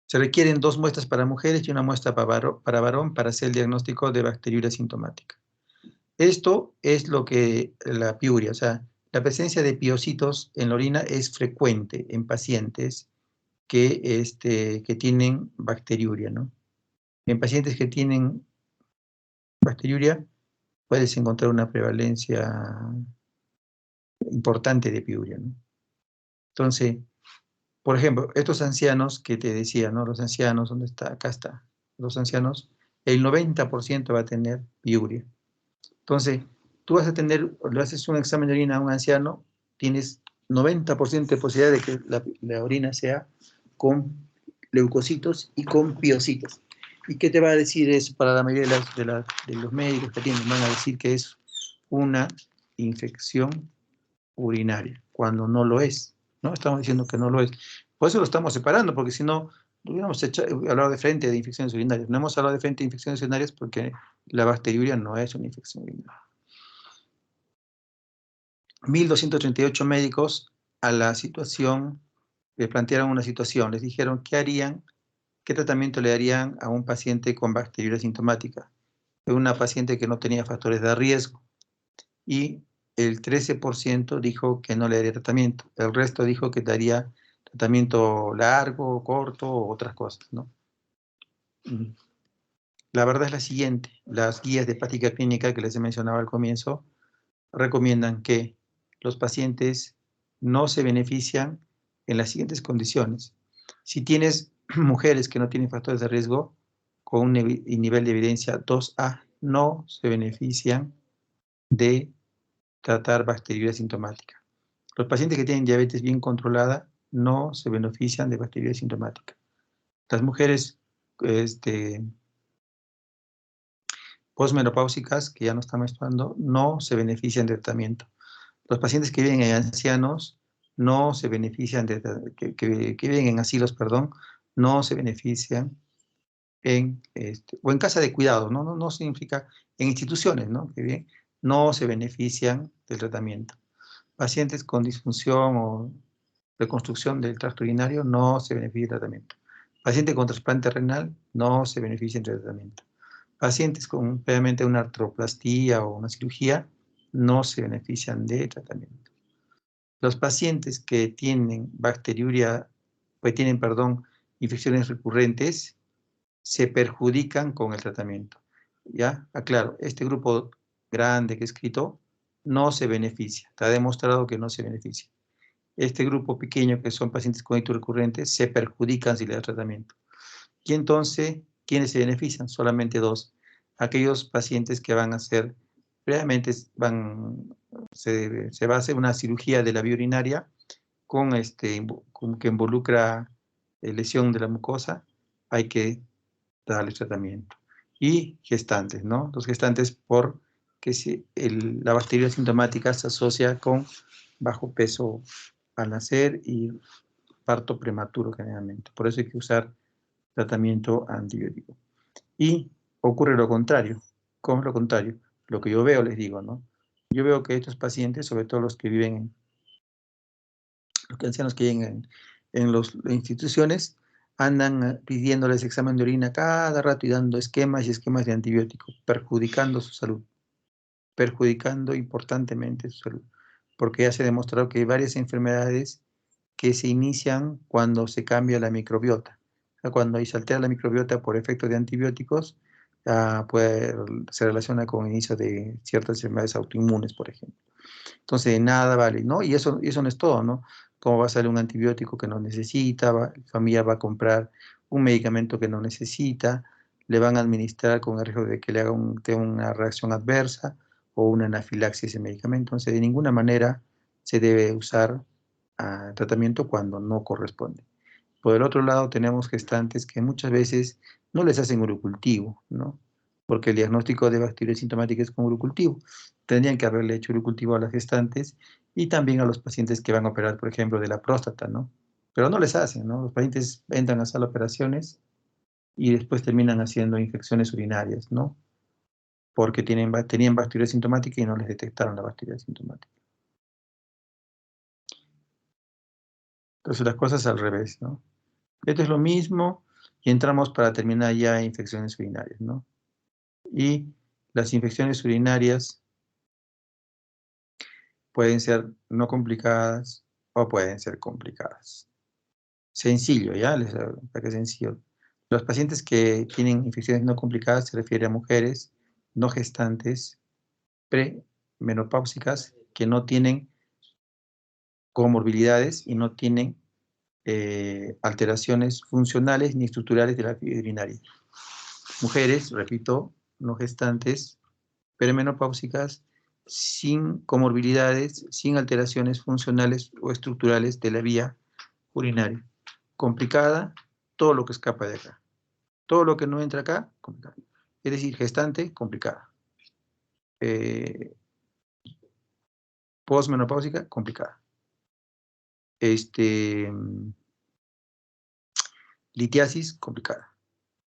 Se requieren 2 muestras para mujeres y una muestra para varón para hacer el diagnóstico de bacteriuria sintomática. Esto es lo que la piuria, o sea, la presencia de piocitos en la orina es frecuente en pacientes que tienen bacteriuria, ¿no? En pacientes que tienen bacteriuria puedes encontrar una prevalencia importante de piuria, ¿no? Entonces, por ejemplo, estos ancianos que te decía, ¿no? Los ancianos, ¿dónde está? Acá está. Los ancianos el 90% va a tener piuria. Entonces, tú vas a tener, le haces un examen de orina a un anciano, tienes 90% de posibilidad de que la orina sea con leucocitos y con piocitos. ¿Y qué te va a decir eso para la mayoría de los médicos que tienen? Van a decir que es una infección urinaria, cuando no lo es, ¿no? Estamos diciendo que no lo es. Por eso lo estamos separando, porque si no, hubiéramos hablado de frente de infecciones urinarias. No hemos hablado de frente de infecciones urinarias porque la bacteriuria no es una infección urinaria. 1.238 médicos a la situación, le plantearon una situación, les dijeron qué harían, qué tratamiento le darían a un paciente con bacteriuria sintomática, una paciente que no tenía factores de riesgo, y el 13% dijo que no le daría tratamiento, el resto dijo que daría tratamiento largo, corto o otras cosas, ¿no? La verdad es la siguiente, las guías de práctica clínica que les he mencionado al comienzo recomiendan que los pacientes no se benefician en las siguientes condiciones. Si tienes mujeres que no tienen factores de riesgo con un nivel de evidencia 2A, no se benefician de tratar bacteriuria sintomática. Los pacientes que tienen diabetes bien controlada no se benefician de bacteriuria sintomática. Las mujeres posmenopáusicas que ya no están menstruando no se benefician del tratamiento. Los pacientes que viven en ancianos no se benefician que viven en asilos, perdón, no se benefician o en casa de cuidado, no significa en instituciones, ¿no? Que bien, no se benefician del tratamiento. Pacientes con disfunción o reconstrucción del tracto urinario no se benefician del tratamiento. Pacientes con trasplante renal no se benefician del tratamiento. Pacientes con previamente una artroplastía o una cirugía no se benefician de tratamiento. Los pacientes que tienen bacteriuria, pues tienen, perdón, infecciones recurrentes, se perjudican con el tratamiento. ¿Ya? Aclaro, este grupo grande que he escrito no se beneficia. Está demostrado que no se beneficia. Este grupo pequeño, que son pacientes con ictus recurrentes, se perjudican si le da tratamiento. Y entonces, ¿quiénes se benefician? Solamente dos. Aquellos pacientes que van a ser, previamente se va a hacer una cirugía de la vía urinaria con que involucra lesión de la mucosa, hay que darles tratamiento. Y gestantes, ¿no? Los gestantes porque la bacteria sintomática se asocia con bajo peso al nacer y parto prematuro generalmente. Por eso hay que usar tratamiento antibiótico. Y ocurre lo contrario. ¿Cómo es lo contrario? Lo que yo veo, les digo, ¿no? Yo veo que estos pacientes, sobre todo los que viven, los ancianos que viven en las instituciones, andan pidiéndoles examen de orina cada rato y dando esquemas y esquemas de antibióticos, perjudicando su salud, perjudicando importantemente su salud, porque ya se ha demostrado que hay varias enfermedades que se inician cuando se cambia la microbiota. O sea, cuando se altera la microbiota por efecto de antibióticos, se relaciona con el inicio de ciertas enfermedades autoinmunes, por ejemplo. Entonces, nada vale, ¿no? Y eso no es todo, ¿no? Como va a salir un antibiótico que no necesita, la familia va a comprar un medicamento que no necesita, le van a administrar con el riesgo de que le haga tenga una reacción adversa o una anafilaxia ese medicamento. Entonces, de ninguna manera se debe usar tratamiento cuando no corresponde. Por el otro lado, tenemos gestantes que muchas veces no les hacen urocultivo, ¿no? Porque el diagnóstico de bacteria sintomática es con urocultivo. Tendrían que haberle hecho urocultivo a las gestantes y también a los pacientes que van a operar, por ejemplo, de la próstata, ¿no? Pero no les hacen, ¿no? Los pacientes entran a sala de operaciones y después terminan haciendo infecciones urinarias, ¿no? Porque tenían bacteria sintomática y no les detectaron la bacteria sintomática. Entonces las cosas al revés, ¿no? Esto es lo mismo y entramos para terminar ya infecciones urinarias, ¿no? Y las infecciones urinarias pueden ser no complicadas o pueden ser complicadas. Sencillo, ¿ya? Para que sencillo. Los pacientes que tienen infecciones no complicadas se refiere a mujeres no gestantes, premenopáusicas, que no tienen comorbilidades y no tienen alteraciones funcionales ni estructurales de la vía urinaria. mujeres, repito, no gestantes, perimenopáusicas, sin comorbilidades, sin alteraciones funcionales o estructurales de la vía urinaria. Complicada, todo lo que escapa de acá. Todo lo que no entra acá, complicado. Es decir, gestante, complicada. Postmenopáusica, complicada. Litiasis, complicada.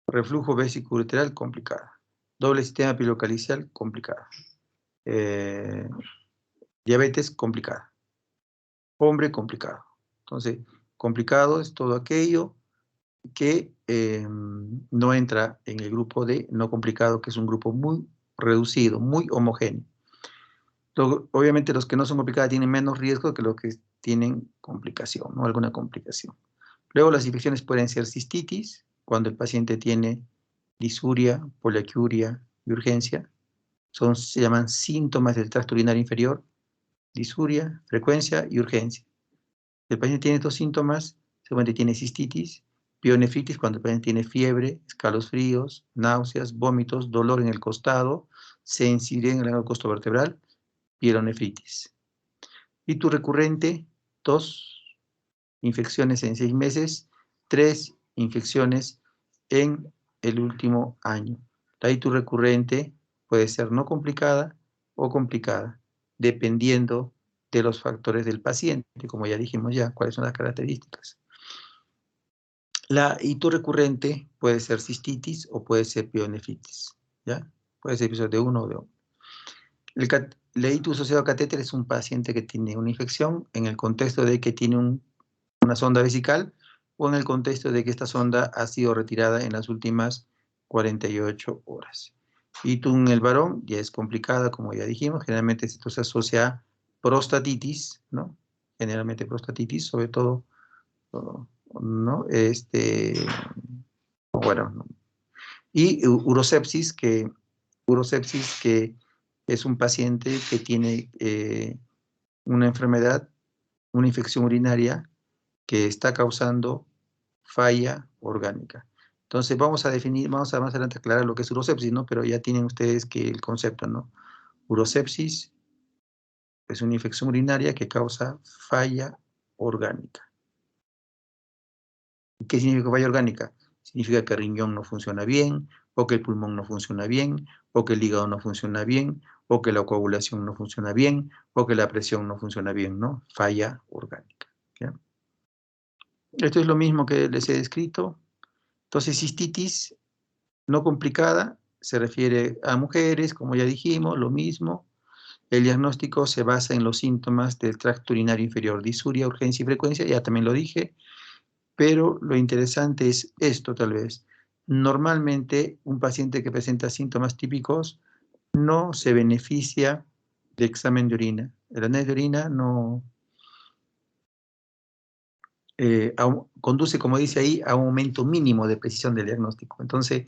Reflujo vesicoureteral, complicada. Doble sistema pilocalicial, complicada. Diabetes, complicada. Hombre, complicado. Entonces, complicado es todo aquello que no entra en el grupo de no complicado, que es un grupo muy reducido, muy homogéneo. Obviamente los que no son complicados tienen menos riesgo que los que tienen complicación, ¿no? Alguna complicación. Luego las infecciones pueden ser cistitis, cuando el paciente tiene disuria, poliaquiuria y urgencia. Se llaman síntomas del tracto urinario inferior, disuria, frecuencia y urgencia. El paciente tiene estos síntomas, seguramente tiene cistitis, pielonefritis cuando el paciente tiene fiebre, escalofríos, náuseas, vómitos, dolor en el costado, sensibilidad en el costo vertebral, pielonefritis. Y tu recurrente, 2 infecciones en 6 meses, 3 infecciones en el último año. La itus recurrente puede ser no complicada o complicada, dependiendo de los factores del paciente, como ya dijimos ya, cuáles son las características. La itus recurrente puede ser cistitis o puede ser pielonefritis, ¿ya? Puede ser episodio de uno o de otro. La itus asociado a catéter es un paciente que tiene una infección en el contexto de que tiene una sonda vesical o en el contexto de que esta sonda ha sido retirada en las últimas 48 horas. Itus en el varón ya es complicada, como ya dijimos, generalmente esto se asocia a prostatitis, ¿no? Generalmente prostatitis, sobre todo, ¿no? Bueno, ¿no? Y urosepsis, que es un paciente que tiene una enfermedad, una infección urinaria que está causando falla orgánica. Entonces vamos a definir, vamos a más adelante aclarar lo que es urosepsis, ¿no? Pero ya tienen ustedes que el concepto, ¿no? Urosepsis es una infección urinaria que causa falla orgánica. ¿Qué significa falla orgánica? Significa que el riñón no funciona bien, o que el pulmón no funciona bien, o que el hígado no funciona bien, o que la coagulación no funciona bien, o que la presión no funciona bien, ¿no? Falla orgánica. ¿Ya? Esto es lo mismo que les he descrito. Entonces, cistitis no complicada se refiere a mujeres, como ya dijimos, lo mismo. El diagnóstico se basa en los síntomas del tracto urinario inferior, disuria, urgencia y frecuencia, ya también lo dije, pero lo interesante es esto tal vez. Normalmente un paciente que presenta síntomas típicos no se beneficia de examen de orina. El análisis de orina no conduce, como dice ahí, a un aumento mínimo de precisión del diagnóstico. Entonces,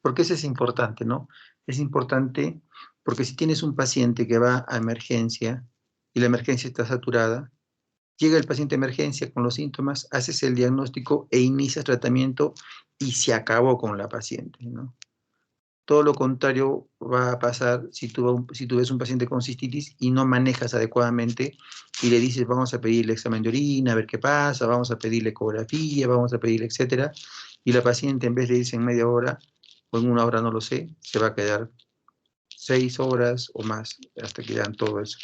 ¿por qué eso es importante, no? Es importante porque si tienes un paciente que va a emergencia y la emergencia está saturada, llega el paciente a emergencia con los síntomas, haces el diagnóstico e inicias tratamiento y se acabó con la paciente, ¿no? Todo lo contrario va a pasar si tú ves un paciente con cistitis y no manejas adecuadamente y le dices, vamos a pedirle examen de orina, a ver qué pasa, vamos a pedirle ecografía, vamos a pedirle, etcétera, y la paciente en vez de irse en media hora o en una hora, no lo sé, se va a quedar 6 horas o más hasta que dan todo eso.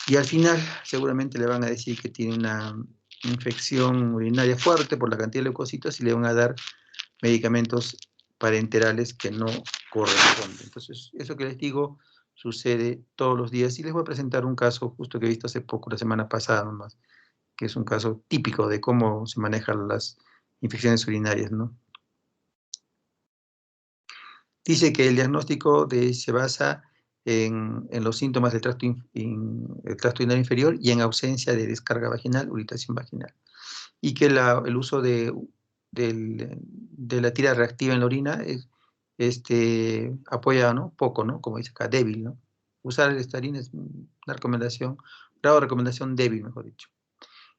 Y al final seguramente le van a decir que tiene una infección urinaria fuerte por la cantidad de leucocitos y le van a dar medicamentos parenterales que no corresponden. Entonces, eso que les digo sucede todos los días. Y les voy a presentar un caso justo que he visto hace poco, la semana pasada nomás, que es un caso típico de cómo se manejan las infecciones urinarias, ¿no? Dice que el diagnóstico se basa en los síntomas del tracto urinario inferior y en ausencia de descarga vaginal, uritación vaginal. Y que el uso de la tira reactiva en la orina apoya, ¿no? Poco, ¿no? Como dice acá, débil, ¿no? Usar el Estarín es una recomendación, grado de recomendación débil, mejor dicho.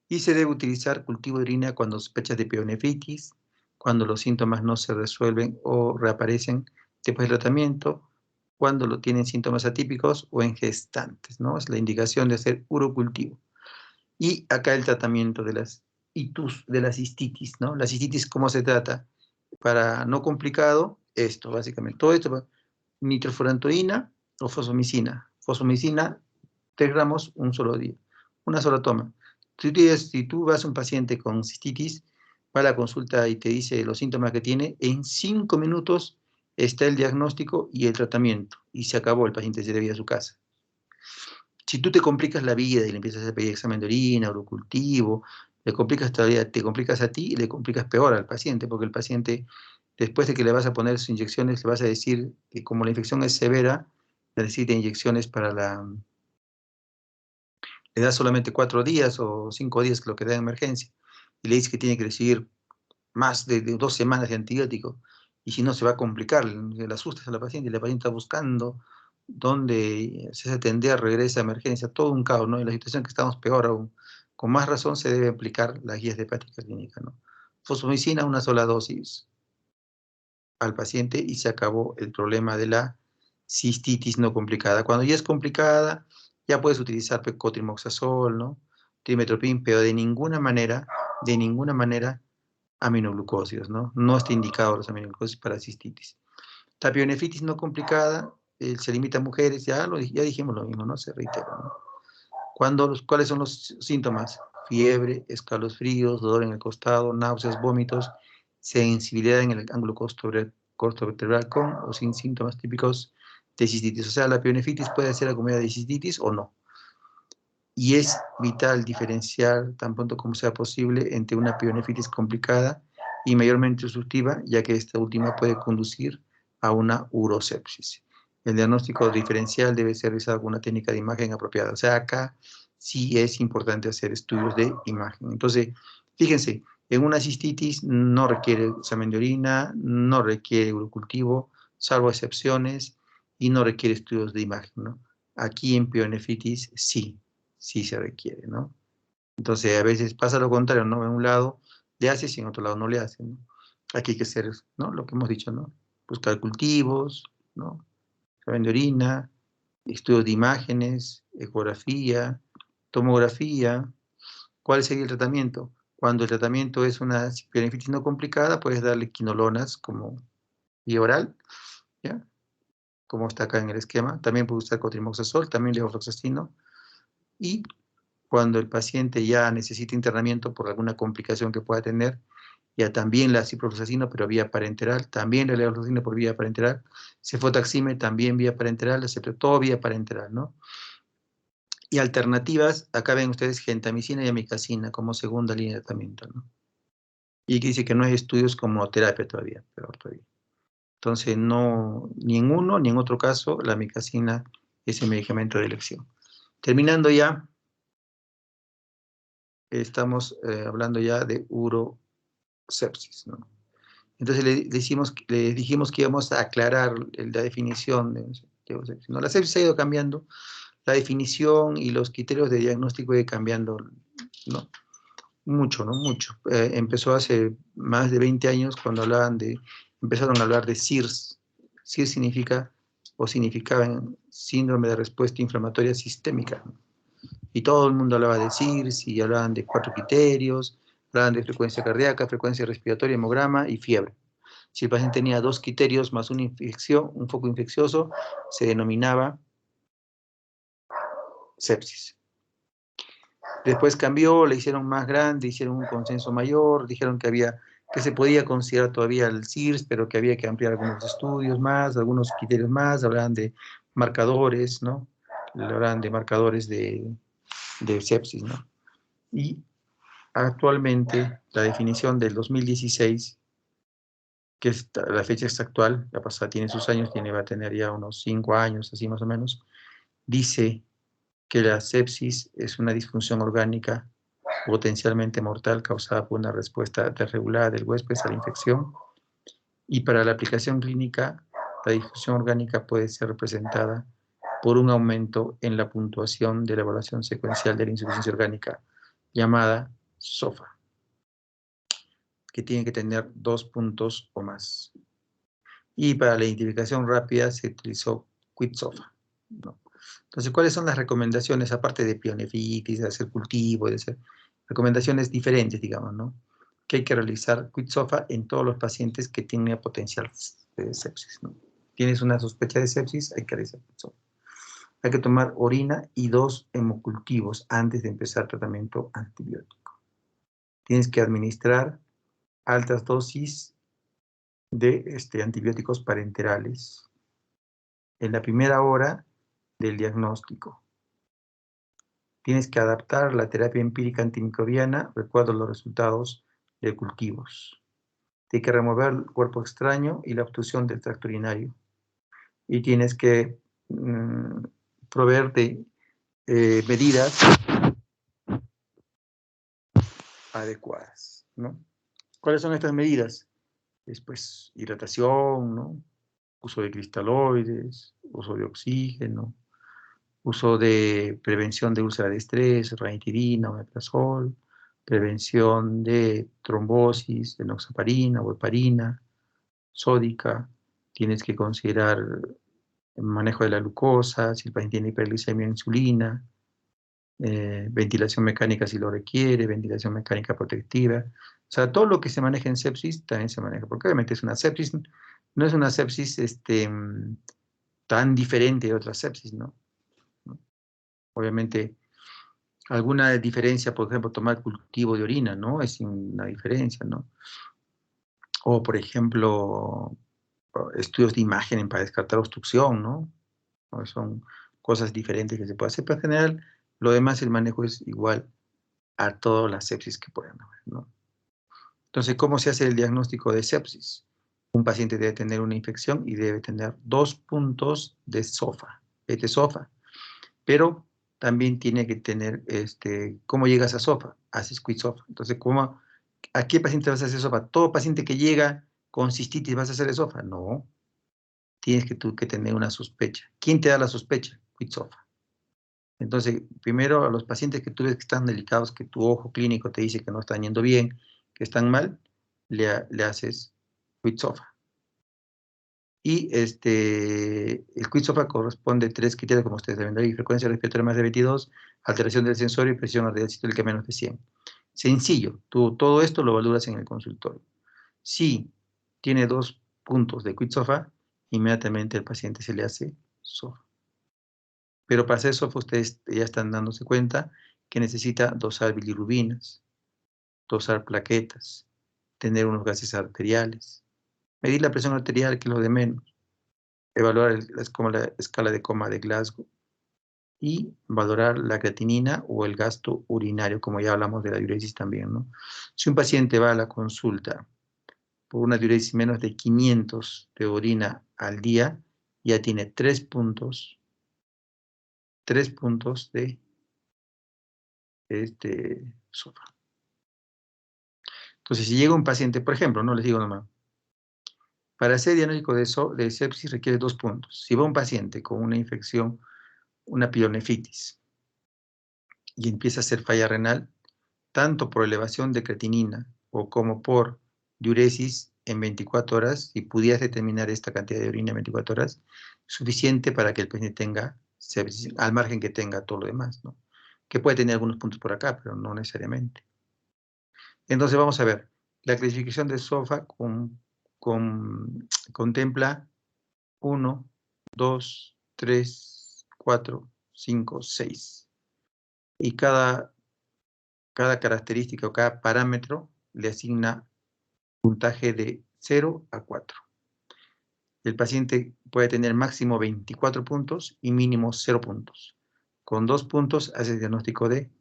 Y se debe utilizar cultivo de orina cuando sospechas de pielonefritis, cuando los síntomas no se resuelven o reaparecen después del tratamiento, cuando lo tienen síntomas atípicos o en gestantes, ¿no? Es la indicación de hacer urocultivo. Y acá el tratamiento de las itus, de la cistitis, ¿no? La cistitis, ¿cómo se trata? Para no complicado, esto básicamente, todo esto, nitrofurantoína o fosfomicina. Fosfomicina, 3 gramos, un solo día, una sola toma. Si tú vas a un paciente con cistitis, va a la consulta y te dice los síntomas que tiene, en 5 minutos está el diagnóstico y el tratamiento, y se acabó, el paciente se debe ir a su casa. Si tú te complicas la vida y le empiezas a pedir examen de orina, urocultivo, le complicas todavía, te complicas a ti y le complicas peor al paciente, porque el paciente, después de que le vas a poner sus inyecciones, le vas a decir que como la infección es severa, necesita inyecciones para la... Le das solamente 4 días o 5 días que lo que da en emergencia, y le dices que tiene que recibir más de 2 semanas de antibiótico, y si no se va a complicar, le asustas a la paciente y la paciente está buscando dónde se atender, regresa a emergencia, todo un caos, ¿no? Y la situación que estamos peor aún. Con más razón se debe aplicar las guías de práctica clínica, ¿no? Fosfomicina, una sola dosis al paciente y se acabó el problema de la cistitis no complicada. Cuando ya es complicada, ya puedes utilizar cotrimoxazol, ¿no? Trimethoprim, pero de ninguna manera, aminoglucósidos, ¿no? No está indicado los aminoglucósidos para cistitis. La pielonefritis no complicada, se limita a mujeres, ya dijimos lo mismo, ¿no? Se reitera, ¿no? ¿Cuáles son los síntomas? Fiebre, escalofríos, dolor en el costado, náuseas, vómitos, sensibilidad en el ángulo costovertebral con o sin síntomas típicos de cistitis. O sea, la pielonefritis puede ser acompañada de cistitis o no. Y es vital diferenciar tan pronto como sea posible entre una pielonefritis complicada y mayormente obstructiva, ya que esta última puede conducir a una urosepsis. El diagnóstico diferencial debe ser realizado con una técnica de imagen apropiada. O sea, acá sí es importante hacer estudios de imagen. Entonces, fíjense, en una cistitis no requiere examen de orina, no requiere urocultivo, salvo excepciones, y no requiere estudios de imagen, ¿no? Aquí en pielonefritis sí se requiere, ¿no? Entonces, a veces pasa lo contrario, ¿no? En un lado le haces y en otro lado no le hacen, ¿no? Aquí hay que hacer, ¿no? Lo que hemos dicho, ¿no? Buscar cultivos, ¿no? Examen de orina, estudios de imágenes, ecografía, tomografía. ¿Cuál sería el tratamiento? Cuando el tratamiento es una pielonefritis no complicada, puedes darle quinolonas como vía oral, ¿ya? Como está acá en el esquema. También puedes usar cotrimoxazol, también levofloxacino. Y cuando el paciente ya necesita internamiento por alguna complicación que pueda tener, ya también la ciprofloxacino, pero vía parenteral, también la levofloxacino por vía parenteral, cefotaxime también vía parenteral, todo vía parenteral, ¿no? Y alternativas, acá ven ustedes gentamicina y amicacina como segunda línea de tratamiento, ¿no? Y aquí dice que no hay estudios como terapia todavía, peor todavía. Entonces, no, ni en uno ni en otro caso, la amicacina es el medicamento de elección. Terminando ya, estamos hablando ya de urosepsis, ¿no? Entonces le dijimos que íbamos a aclarar la definición de urosepsis, ¿no? La sepsis ha ido cambiando, la definición y los criterios de diagnóstico ha ido cambiando, ¿no? Mucho, ¿no? Mucho. Empezó hace más de 20 años cuando empezaron a hablar de SIRS. SIRS significa o significaba síndrome de respuesta inflamatoria sistémica, ¿no? Y todo el mundo hablaba de SIRS y hablaban de 4 criterios, hablaban de frecuencia cardíaca, frecuencia respiratoria, hemograma y fiebre. Si el paciente tenía 2 criterios más una infección, un foco infeccioso, se denominaba sepsis. Después cambió, le hicieron más grande, hicieron un consenso mayor, dijeron que se podía considerar todavía el SIRS, pero que había que ampliar algunos estudios más, algunos criterios más, hablaban de marcadores, ¿no? Hablaban de marcadores de sepsis, ¿no? Y actualmente la definición del 2016, que es la fecha es actual, la pasada tiene sus años, va a tener ya unos 5 años, así más o menos, dice que la sepsis es una disfunción orgánica potencialmente mortal causada por una respuesta desregulada del huésped a la infección, y para la aplicación clínica, la disfunción orgánica puede ser representada por un aumento en la puntuación de la evaluación secuencial de la insuficiencia orgánica, llamada SOFA, que tienen que tener 2 puntos o más. Y para la identificación rápida se utilizó QuickSOFA, ¿no? Entonces, ¿cuáles son las recomendaciones, aparte de pielonefritis, de hacer cultivo, de hacer recomendaciones diferentes, digamos, ¿no? Que hay que realizar QuickSOFA en todos los pacientes que tienen potencial de sepsis, ¿no? Tienes una sospecha de sepsis, hay que realizar QuickSOFA. Hay que tomar orina y 2 hemocultivos antes de empezar tratamiento antibiótico. Tienes que administrar altas dosis de antibióticos parenterales en la primera hora del diagnóstico. Tienes que adaptar la terapia empírica antimicrobiana, recuerdo los resultados de cultivos. Tienes que remover el cuerpo extraño y la obstrucción del tracto urinario. Y tienes que proveer de medidas adecuadas, ¿no? ¿Cuáles son estas medidas? Después, hidratación, ¿no? Uso de cristaloides, uso de oxígeno, uso de prevención de úlcera de estrés, ranitidina, omeprazol, prevención de trombosis, enoxaparina o heparina, sódica. Tienes que considerar el manejo de la glucosa, si el paciente tiene hiperglicemia, insulina, ventilación mecánica si lo requiere, ventilación mecánica protectiva. O sea, todo lo que se maneja en sepsis también se maneja, porque obviamente es una sepsis, no es una sepsis tan diferente de otras sepsis, ¿no? Obviamente, alguna diferencia, por ejemplo, tomar cultivo de orina, ¿no? Es una diferencia, ¿no? O, por ejemplo, estudios de imagen para descartar obstrucción, ¿no? Son cosas diferentes que se puede hacer, pero en general, lo demás, el manejo es igual a todas las sepsis que puedan haber, ¿no? Entonces, ¿cómo se hace el diagnóstico de sepsis? Un paciente debe tener una infección y debe tener 2 puntos de SOFA, SOFA, pero también tiene que tener, ¿cómo llegas a SOFA? Haces QuickSOFA. Entonces, ¿a qué paciente vas a hacer SOFA? ¿Todo paciente que llega con cistitis vas a hacer SOFA? No, tienes que tener una sospecha. ¿Quién te da la sospecha? QuickSOFA. Entonces, primero a los pacientes que tú ves que están delicados, que tu ojo clínico te dice que no están yendo bien, que están mal, le haces QuickSOFA. Y el QuickSOFA corresponde a 3 criterios, como ustedes deben ver: frecuencia respiratoria más de 22, alteración del sensor y presión arterial sistólica menos de 100. Sencillo, tú todo esto lo valoras en el consultorio. Si tiene 2 puntos de QuickSOFA, inmediatamente al paciente se le hace SOFA. Pero para hacer SOFA ustedes ya están dándose cuenta que necesita dosar bilirrubinas, dosar plaquetas, tener unos gases arteriales, medir la presión arterial, que es lo de menos, evaluar la escala de coma de Glasgow y valorar la creatinina o el gasto urinario, como ya hablamos de la diuresis también, ¿no? Si un paciente va a la consulta por una diuresis menos de 500 de orina al día, ya tiene 3 puntos de SOFA. Entonces, si llega un paciente, por ejemplo, no les digo nomás, para hacer diagnóstico de sepsis requiere 2 puntos. Si va un paciente con una infección, una pielonefritis, y empieza a hacer falla renal, tanto por elevación de creatinina o como por diuresis en 24 horas, si pudieras determinar esta cantidad de orina en 24 horas, suficiente para que el paciente tenga sepsis, al margen que tenga todo lo demás, ¿no? Que puede tener algunos puntos por acá, pero no necesariamente. Entonces vamos a ver, la clasificación de SOFA contempla 1, 2, 3, 4, 5, 6. Y cada característica o cada parámetro le asigna puntaje de 0 a 4. El paciente puede tener máximo 24 puntos y mínimo 0 puntos. Con 2 puntos hace el diagnóstico de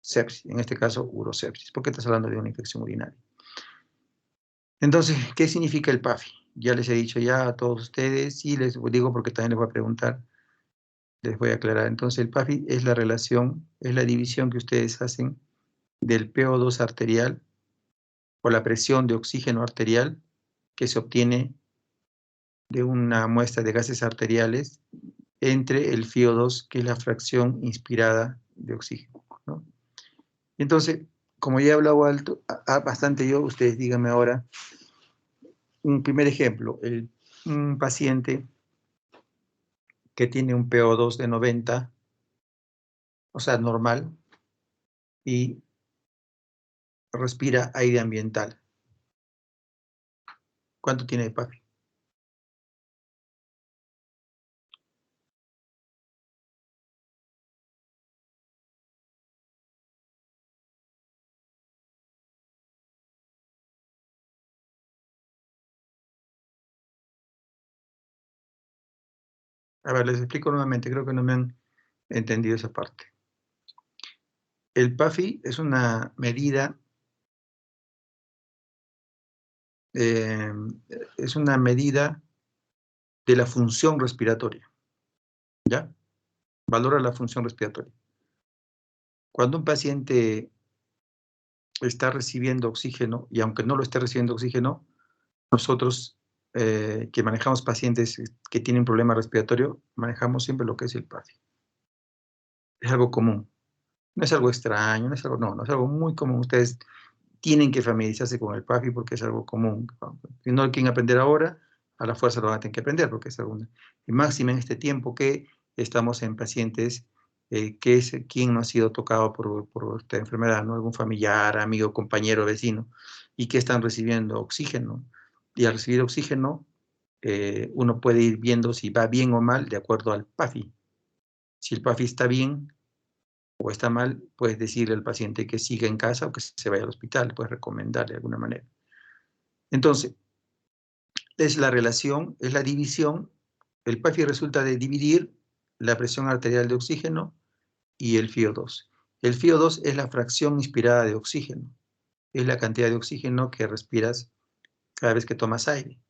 sepsis, en este caso urosepsis, porque estás hablando de una infección urinaria. Entonces, ¿qué significa el PAFI? Ya les he dicho ya a todos ustedes, y les digo porque también les voy a preguntar, les voy a aclarar. Entonces, el PAFI es la relación, es la división que ustedes hacen del PO2 arterial o la presión de oxígeno arterial que se obtiene de una muestra de gases arteriales entre el FiO2, que es la fracción inspirada de oxígeno, ¿no? Entonces, como ya he hablado bastante yo, ustedes díganme ahora un primer ejemplo. Un paciente que tiene un PO2 de 90, o sea, normal, y respira aire ambiental. ¿Cuánto tiene de PAFI? A ver, les explico nuevamente, creo que no me han entendido esa parte. El PAFI es una medida, eh, de la función respiratoria, ¿ya? Valora la función respiratoria. Cuando un paciente está recibiendo oxígeno, y aunque no lo esté recibiendo oxígeno, nosotros que manejamos pacientes que tienen problema respiratorio, manejamos siempre lo que es el PAFI. Es algo común. No es algo extraño, no es algo muy común. Ustedes tienen que familiarizarse con el PAFI porque es algo común. Si no quieren aprender ahora, a la fuerza lo van a tener que aprender porque es algo. Y máxima en este tiempo que estamos en pacientes que es quien no ha sido tocado por esta enfermedad, ¿no? Algún familiar, amigo, compañero, vecino, y que están recibiendo oxígeno. Y al recibir oxígeno, uno puede ir viendo si va bien o mal de acuerdo al PAFI. Si el PAFI está bien, o está mal, puedes decirle al paciente que siga en casa o que se vaya al hospital, puedes recomendarle de alguna manera. Entonces, es la relación, es la división, el PAFI resulta de dividir la presión arterial de oxígeno y el FiO2. El FiO2 es la fracción inspirada de oxígeno, es la cantidad de oxígeno que respiras cada vez que tomas aire.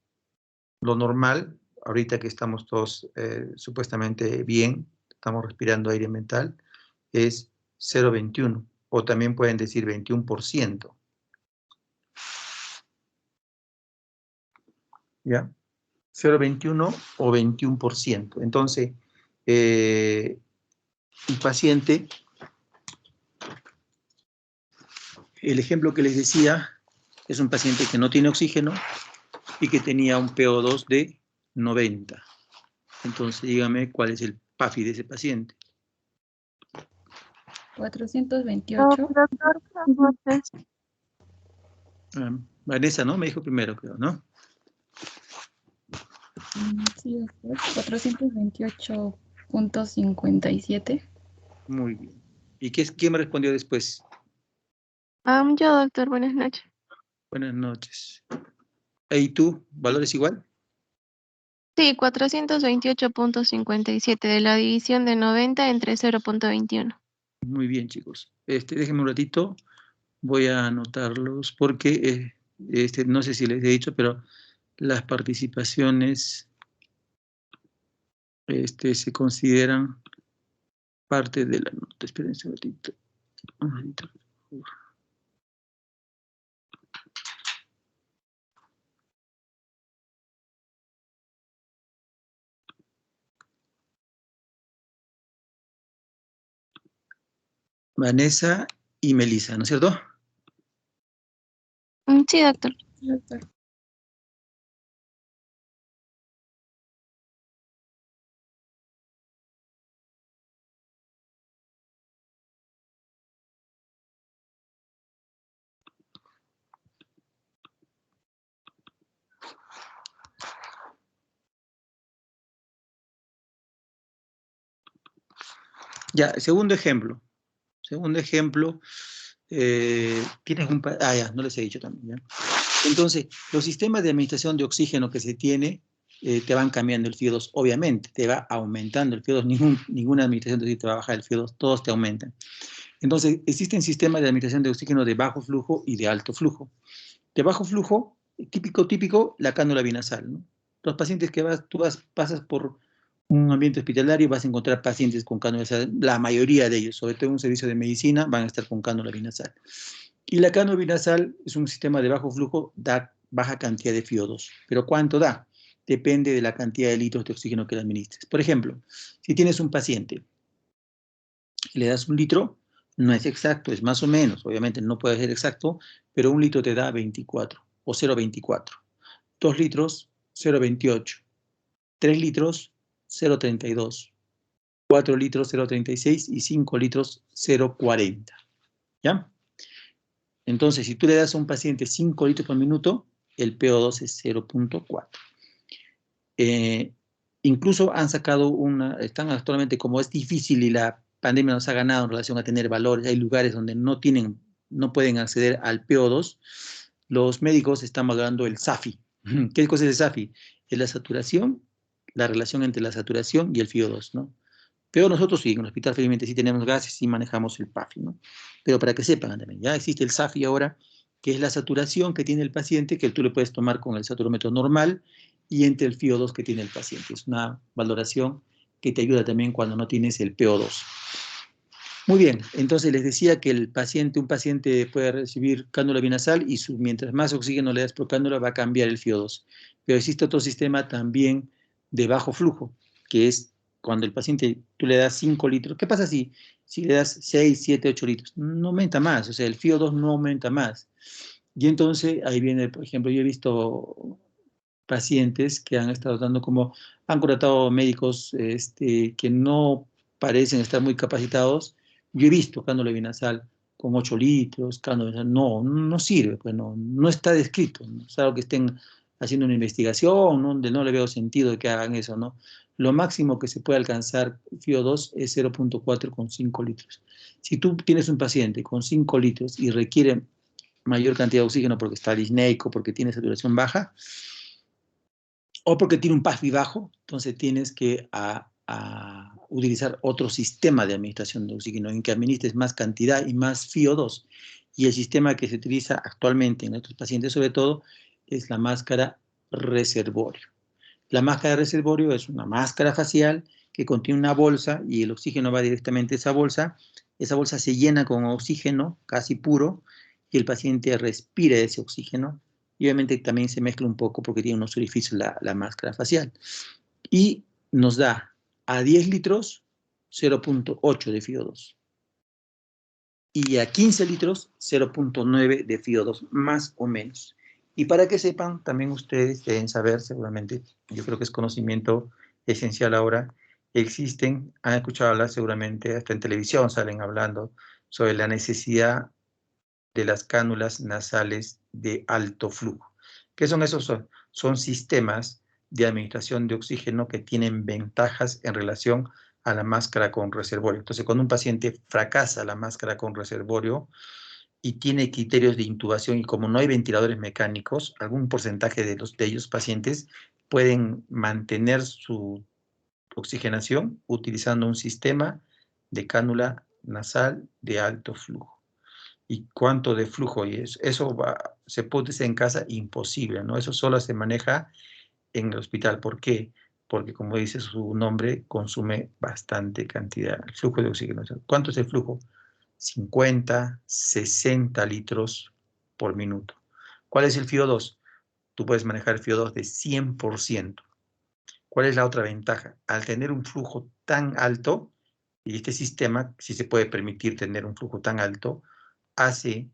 Lo normal, ahorita que estamos todos supuestamente bien, estamos respirando aire mental, es 0,21 o también pueden decir 21%. ¿Ya? 0,21 o 21%. Entonces, el paciente, el ejemplo que les decía, es un paciente que no tiene oxígeno y que tenía un PO2 de 90. Entonces, dígame cuál es el PAFI de ese paciente. 428. Vanessa, ¿no? Me dijo primero, creo, ¿no? Sí, 428.57. Muy bien. ¿Y quién me respondió después? Yo, doctor, buenas noches. Buenas noches. ¿Y tú? ¿Valores igual? Sí, 428.57 de la división de 90 entre 0.21. Muy bien, chicos. Déjenme un ratito. Voy a anotarlos porque no sé si les he dicho, pero las participaciones se consideran parte de la nota. Espérense un ratito. Un ratito. Vanessa y Melissa, ¿no es cierto? Sí, doctor. Ya, segundo ejemplo. Segundo ejemplo, tienes ya, no les he dicho también, ¿ya? Entonces, los sistemas de administración de oxígeno que se tiene, te van cambiando el FiO2, obviamente, te va aumentando el FiO2, ninguna administración de te va a bajar el FiO2, todos te aumentan. Entonces, existen sistemas de administración de oxígeno de bajo flujo y de alto flujo. De bajo flujo, típico, la cánula binasal, ¿no? Los pacientes que pasas por un ambiente hospitalario, vas a encontrar pacientes con cánula binasal, la mayoría de ellos, sobre todo en un servicio de medicina, van a estar con cánula binasal. Y la cánula binasal es un sistema de bajo flujo, da baja cantidad de FiO2. ¿Pero cuánto da? Depende de la cantidad de litros de oxígeno que le administres. Por ejemplo, si tienes un paciente, le das 1 litro, No es exacto, es más o menos. Obviamente no puede ser exacto, pero 1 litro te da 24 o 0,24. 2 litros, 0,28. 3 litros, 0,32. 4 litros, 0,36 y 5 litros, 0,40. ¿Ya? Entonces, si tú le das a un paciente 5 litros por minuto, el PO2 es 0,4. Incluso han sacado están actualmente, como es difícil y la pandemia nos ha ganado en relación a tener valores, hay lugares donde no pueden acceder al PO2, los médicos están valorando el SAFI. ¿Qué cosa es el SAFI? Es la saturación, la relación entre la saturación y el FiO2, ¿no? Pero nosotros sí, en el hospital felizmente sí tenemos gases y manejamos el PAFI, ¿no? Pero para que sepan también, ya existe el SAFI ahora, que es la saturación que tiene el paciente, que tú le puedes tomar con el saturómetro normal y entre el FiO2 que tiene el paciente. Es una valoración que te ayuda también cuando no tienes el PO2. Muy bien, entonces les decía que un paciente puede recibir cánula binasal y mientras más oxígeno le das por cánula va a cambiar el FiO2. Pero existe otro sistema también de bajo flujo, que es cuando el paciente tú le das 5 litros. ¿Qué pasa si le das 6, 7, 8 litros? No aumenta más, o sea, el FiO2 no aumenta más. Y entonces ahí viene, por ejemplo, yo he visto pacientes que han estado han contratado médicos que no parecen estar muy capacitados. Yo he visto cánula binasal con 8 litros, cánula binasal, no sirve, pues no está descrito, ¿no? Es algo que estén haciendo una investigación, ¿no? Donde no le veo sentido de que hagan eso, ¿no? Lo máximo que se puede alcanzar FiO2 es 0,4 con 5 litros. Si tú tienes un paciente con 5 litros y requiere mayor cantidad de oxígeno porque está disneico, porque tiene saturación baja, o porque tiene un PAFI bajo, entonces tienes que utilizar otro sistema de administración de oxígeno en que administres más cantidad y más FiO2. Y el sistema que se utiliza actualmente en estos pacientes, sobre todo, es la máscara reservorio. La máscara reservorio es una máscara facial que contiene una bolsa y el oxígeno va directamente a esa bolsa. Esa bolsa se llena con oxígeno casi puro y el paciente respira ese oxígeno y obviamente también se mezcla un poco porque tiene unos orificios la máscara facial. Y nos da a 10 litros 0,8 de FiO2 y a 15 litros 0,9 de FiO2, más o menos. Y para que sepan, también ustedes deben saber, seguramente, yo creo que es conocimiento esencial ahora, han escuchado hablar seguramente, hasta en televisión salen hablando sobre la necesidad de las cánulas nasales de alto flujo. ¿Qué son esos? Son sistemas de administración de oxígeno que tienen ventajas en relación a la máscara con reservorio. Entonces, cuando un paciente fracasa la máscara con reservorio y tiene criterios de intubación y como no hay ventiladores mecánicos, algún porcentaje de ellos pacientes pueden mantener su oxigenación utilizando un sistema de cánula nasal de alto flujo. ¿Y cuánto de flujo? Y se puede hacer en casa imposible, ¿no? Eso solo se maneja en el hospital. ¿Por qué? Porque, como dice su nombre, consume bastante cantidad, el flujo de oxígeno. ¿Cuánto es el flujo? 50, 60 litros por minuto. ¿Cuál es el FiO2? Tú puedes manejar el FiO2 de 100%. ¿Cuál es la otra ventaja? Al tener un flujo tan alto, y este sistema, si se puede permitir tener un flujo tan alto, hace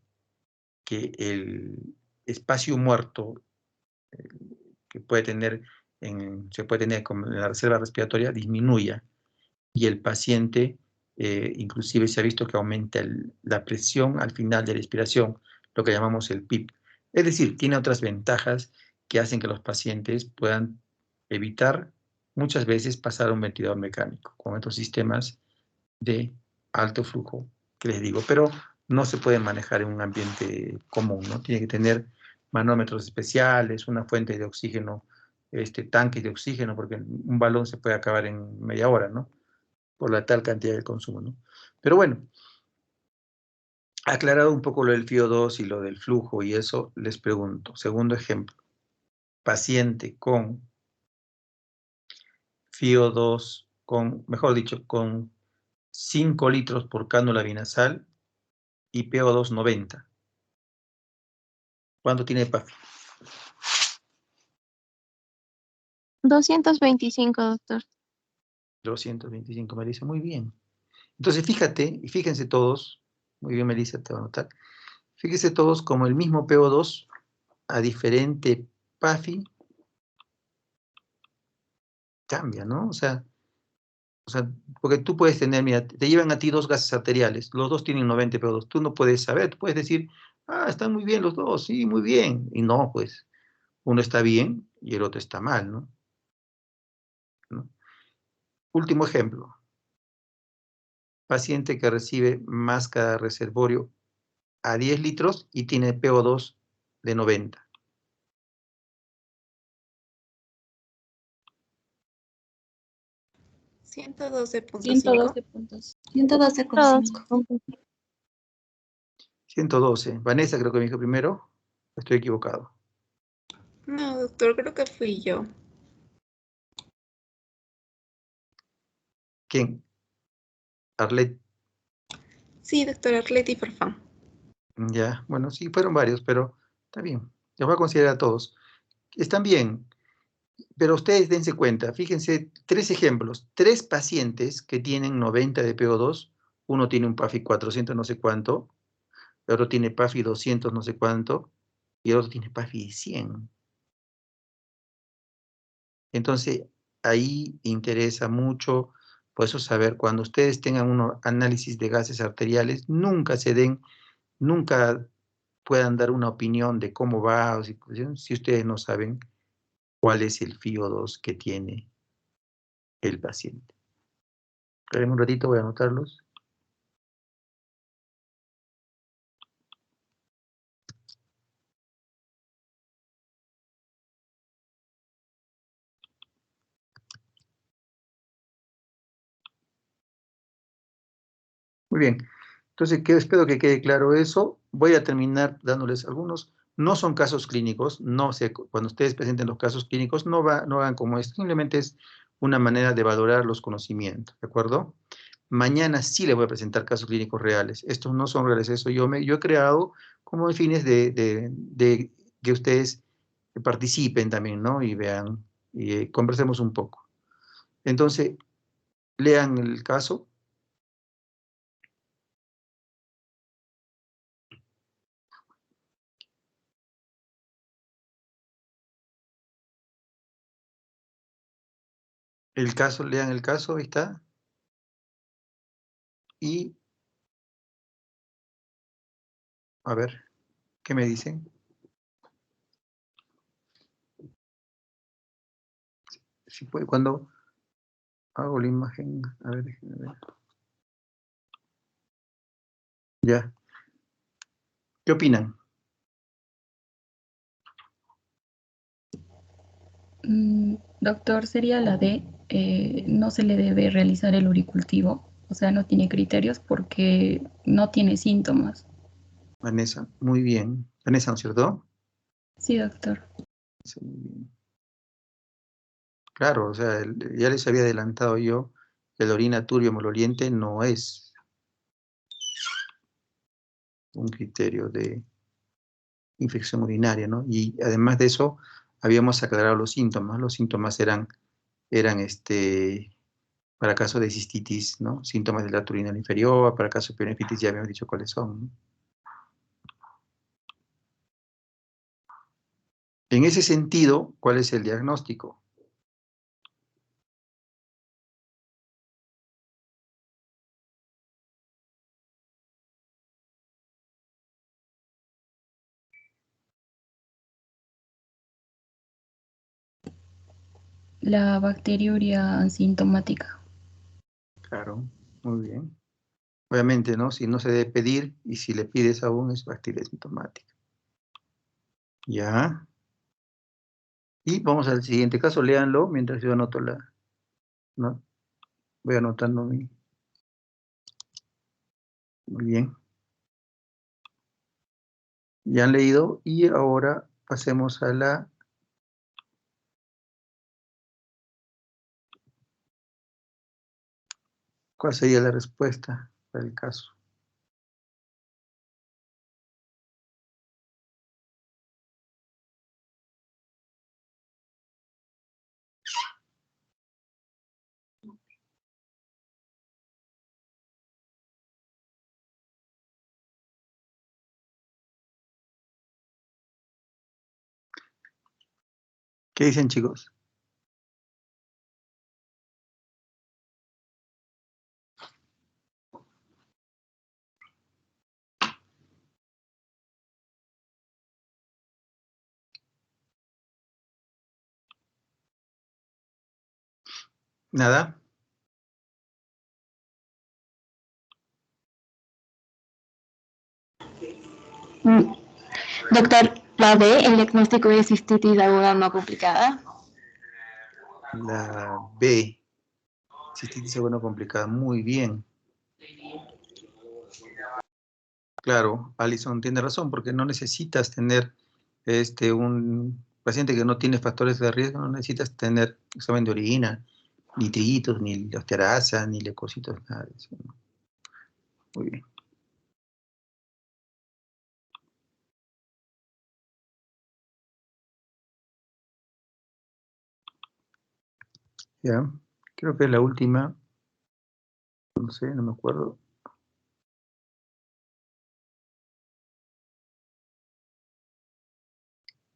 que el espacio muerto que se puede tener como en la reserva respiratoria disminuya y el paciente inclusive se ha visto que aumenta la presión al final de la expiración, lo que llamamos el PIP. Es decir, tiene otras ventajas que hacen que los pacientes puedan evitar muchas veces pasar a un ventilador mecánico con estos sistemas de alto flujo que les digo, pero no se puede manejar en un ambiente común, ¿no? Tiene que tener manómetros especiales, una fuente de oxígeno, tanques de oxígeno, porque un balón se puede acabar en media hora, ¿no? Por la tal cantidad de consumo, ¿no? Pero bueno, aclarado un poco lo del FiO2 y lo del flujo y eso, les pregunto, segundo ejemplo, paciente con FiO2, mejor dicho, con 5 litros por cánula binasal y PO2 90. ¿Cuánto tiene PAFI? 225, doctor. 225, me dice, muy bien. Entonces, fíjate, y fíjense todos, Muy bien, Melissa, te va a anotar. Fíjese todos como el mismo PO2 a diferente PAFI cambia, ¿no? O sea, porque tú puedes tener, mira, te llevan a ti dos gases arteriales, los dos tienen 90 PO2, tú no puedes saber, tú puedes decir, ah, están muy bien los dos, sí, muy bien, y no, pues, uno está bien y el otro está mal, ¿no? ¿No? Último ejemplo, paciente que recibe máscara reservorio a 10 litros y tiene PO2 de 90. Ciento doce punto 112 puntos. 112,5. 112. Vanessa creo que me dijo primero, estoy equivocado. No, doctor, creo que fui yo. ¿Quién? Arlet. Sí, doctor Arleti Farfán. Ya, bueno, sí, fueron varios, pero está bien. Les voy a considerar a todos. Están bien, pero ustedes dense cuenta, fíjense, 3 ejemplos, 3 pacientes que tienen 90 de PO2, uno tiene un PAFI 400 no sé cuánto, el otro tiene PAFI 200 no sé cuánto, y el otro tiene PAFI 100. Entonces, ahí interesa mucho, por eso saber, cuando ustedes tengan un análisis de gases arteriales, nunca puedan dar una opinión de cómo va, o si ustedes no saben cuál es el FIO2 que tiene el paciente. Esperen un ratito, voy a anotarlos. Muy bien. Entonces, espero que quede claro eso. Voy a terminar dándoles algunos. No son casos clínicos. No sé, cuando ustedes presenten los casos clínicos, no hagan como esto. Simplemente es una manera de valorar los conocimientos, ¿de acuerdo? Mañana sí les voy a presentar casos clínicos reales. Estos no son reales. Eso yo he creado como en fines de que ustedes participen también, ¿no? Y vean, y conversemos un poco. Entonces, lean el caso. Lean el caso, ahí está. Y, a ver, ¿qué me dicen? Si puede, cuando hago la imagen, a ver, déjenme ver. Ya. ¿Qué opinan? Doctor, sería la D. No se le debe realizar el uricultivo, o sea, no tiene criterios porque no tiene síntomas. Vanessa, muy bien. Vanessa, ¿no es cierto? Sí, doctor. Sí, muy bien. Claro, o sea, ya les había adelantado yo que la orina turbia maloliente no es un criterio de infección urinaria, ¿no? Y además de eso, habíamos aclarado los síntomas. Los síntomas eran para caso de cistitis, ¿no? Síntomas de la urina inferior, para caso de pielonefritis ya habíamos dicho cuáles son, ¿no? En ese sentido, ¿cuál es el diagnóstico? La bacteriuria asintomática. Claro, muy bien. Obviamente, ¿no? Si no se debe pedir y si le pides aún es bacteria sintomática. Ya. Y vamos al siguiente caso, léanlo mientras yo anoto ¿no? Voy anotando mi. Muy bien. Ya han leído y ahora pasemos a ¿cuál sería la respuesta para el caso? ¿Qué dicen, chicos? ¿Nada? Doctor, la B, el diagnóstico de cistitis aguda no complicada. La B. Cistitis aguda no complicada. Muy bien. Claro, Alison tiene razón, porque no necesitas tener un paciente que no tiene factores de riesgo, no necesitas tener examen de orina, ni trillitos, ni osteoarasa, ni leucocitos, nada de eso. ¿No? Muy bien. Ya, creo que es la última. No sé, no me acuerdo.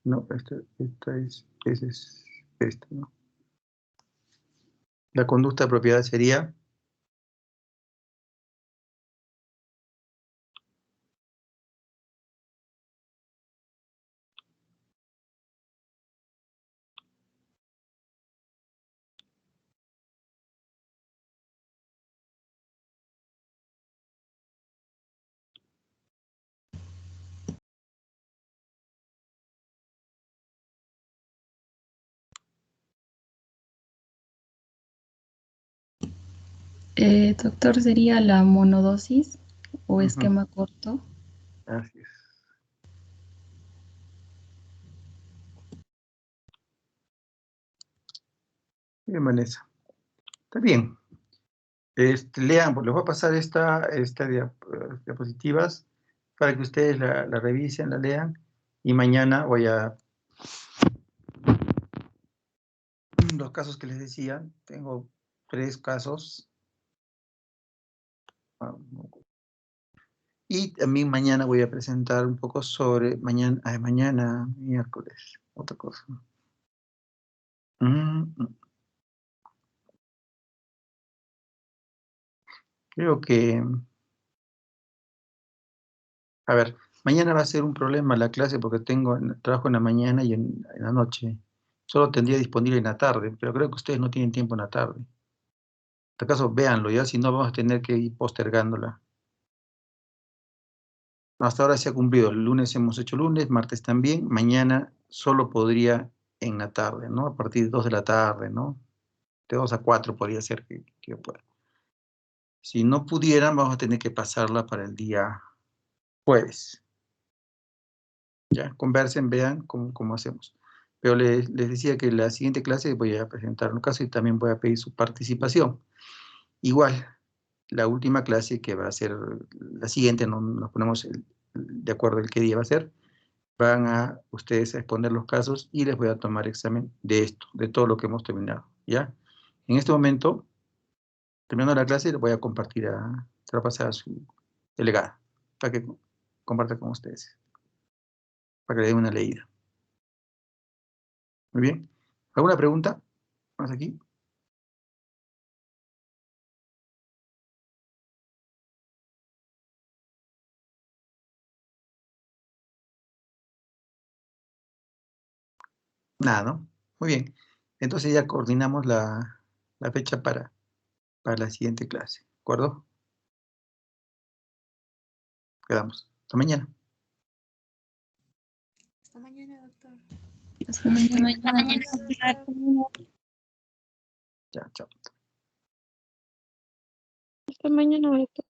No, esta es esta, ¿no? La conducta apropiada sería... Doctor, ¿sería la monodosis o esquema corto? Así es. Bien, Vanessa. Está bien. Lean, pues les voy a pasar estas diapositivas para que ustedes la revisen, la lean, y mañana voy a... Los casos que les decía, tengo 3 casos. Y también mañana voy a presentar un poco sobre, mañana, miércoles, otra cosa. Creo que... A ver, mañana va a ser un problema la clase porque trabajo en la mañana y en la noche. Solo tendría disponible en la tarde, pero creo que ustedes no tienen tiempo en la tarde. En caso, véanlo ya, si no vamos a tener que ir postergándola. Hasta ahora se ha cumplido. El lunes hemos hecho lunes, martes también. Mañana solo podría en la tarde, ¿no? A partir de 2 de la tarde, ¿no? De 2 a 4 podría ser que yo pueda. Si no pudieran, vamos a tener que pasarla para el día jueves. Ya, conversen, vean cómo hacemos. Pero les decía que la siguiente clase voy a presentar un caso y también voy a pedir su participación. Igual, la última clase que va a ser la siguiente, no nos ponemos de acuerdo el qué día va a ser, van a ustedes a exponer los casos y les voy a tomar examen de esto, de todo lo que hemos terminado, ¿ya? En este momento, terminando la clase, les voy a compartir se va a pasar a su delegada, para que comparta con ustedes, para que le den una leída. Muy bien. ¿Alguna pregunta? ¿Más aquí? Nada, ¿no? Muy bien. Entonces ya coordinamos la fecha para la siguiente clase. ¿De acuerdo? Quedamos. Hasta mañana. Hasta mañana, doctor. Hasta mañana. Chao, chao. Hasta mañana, doctor.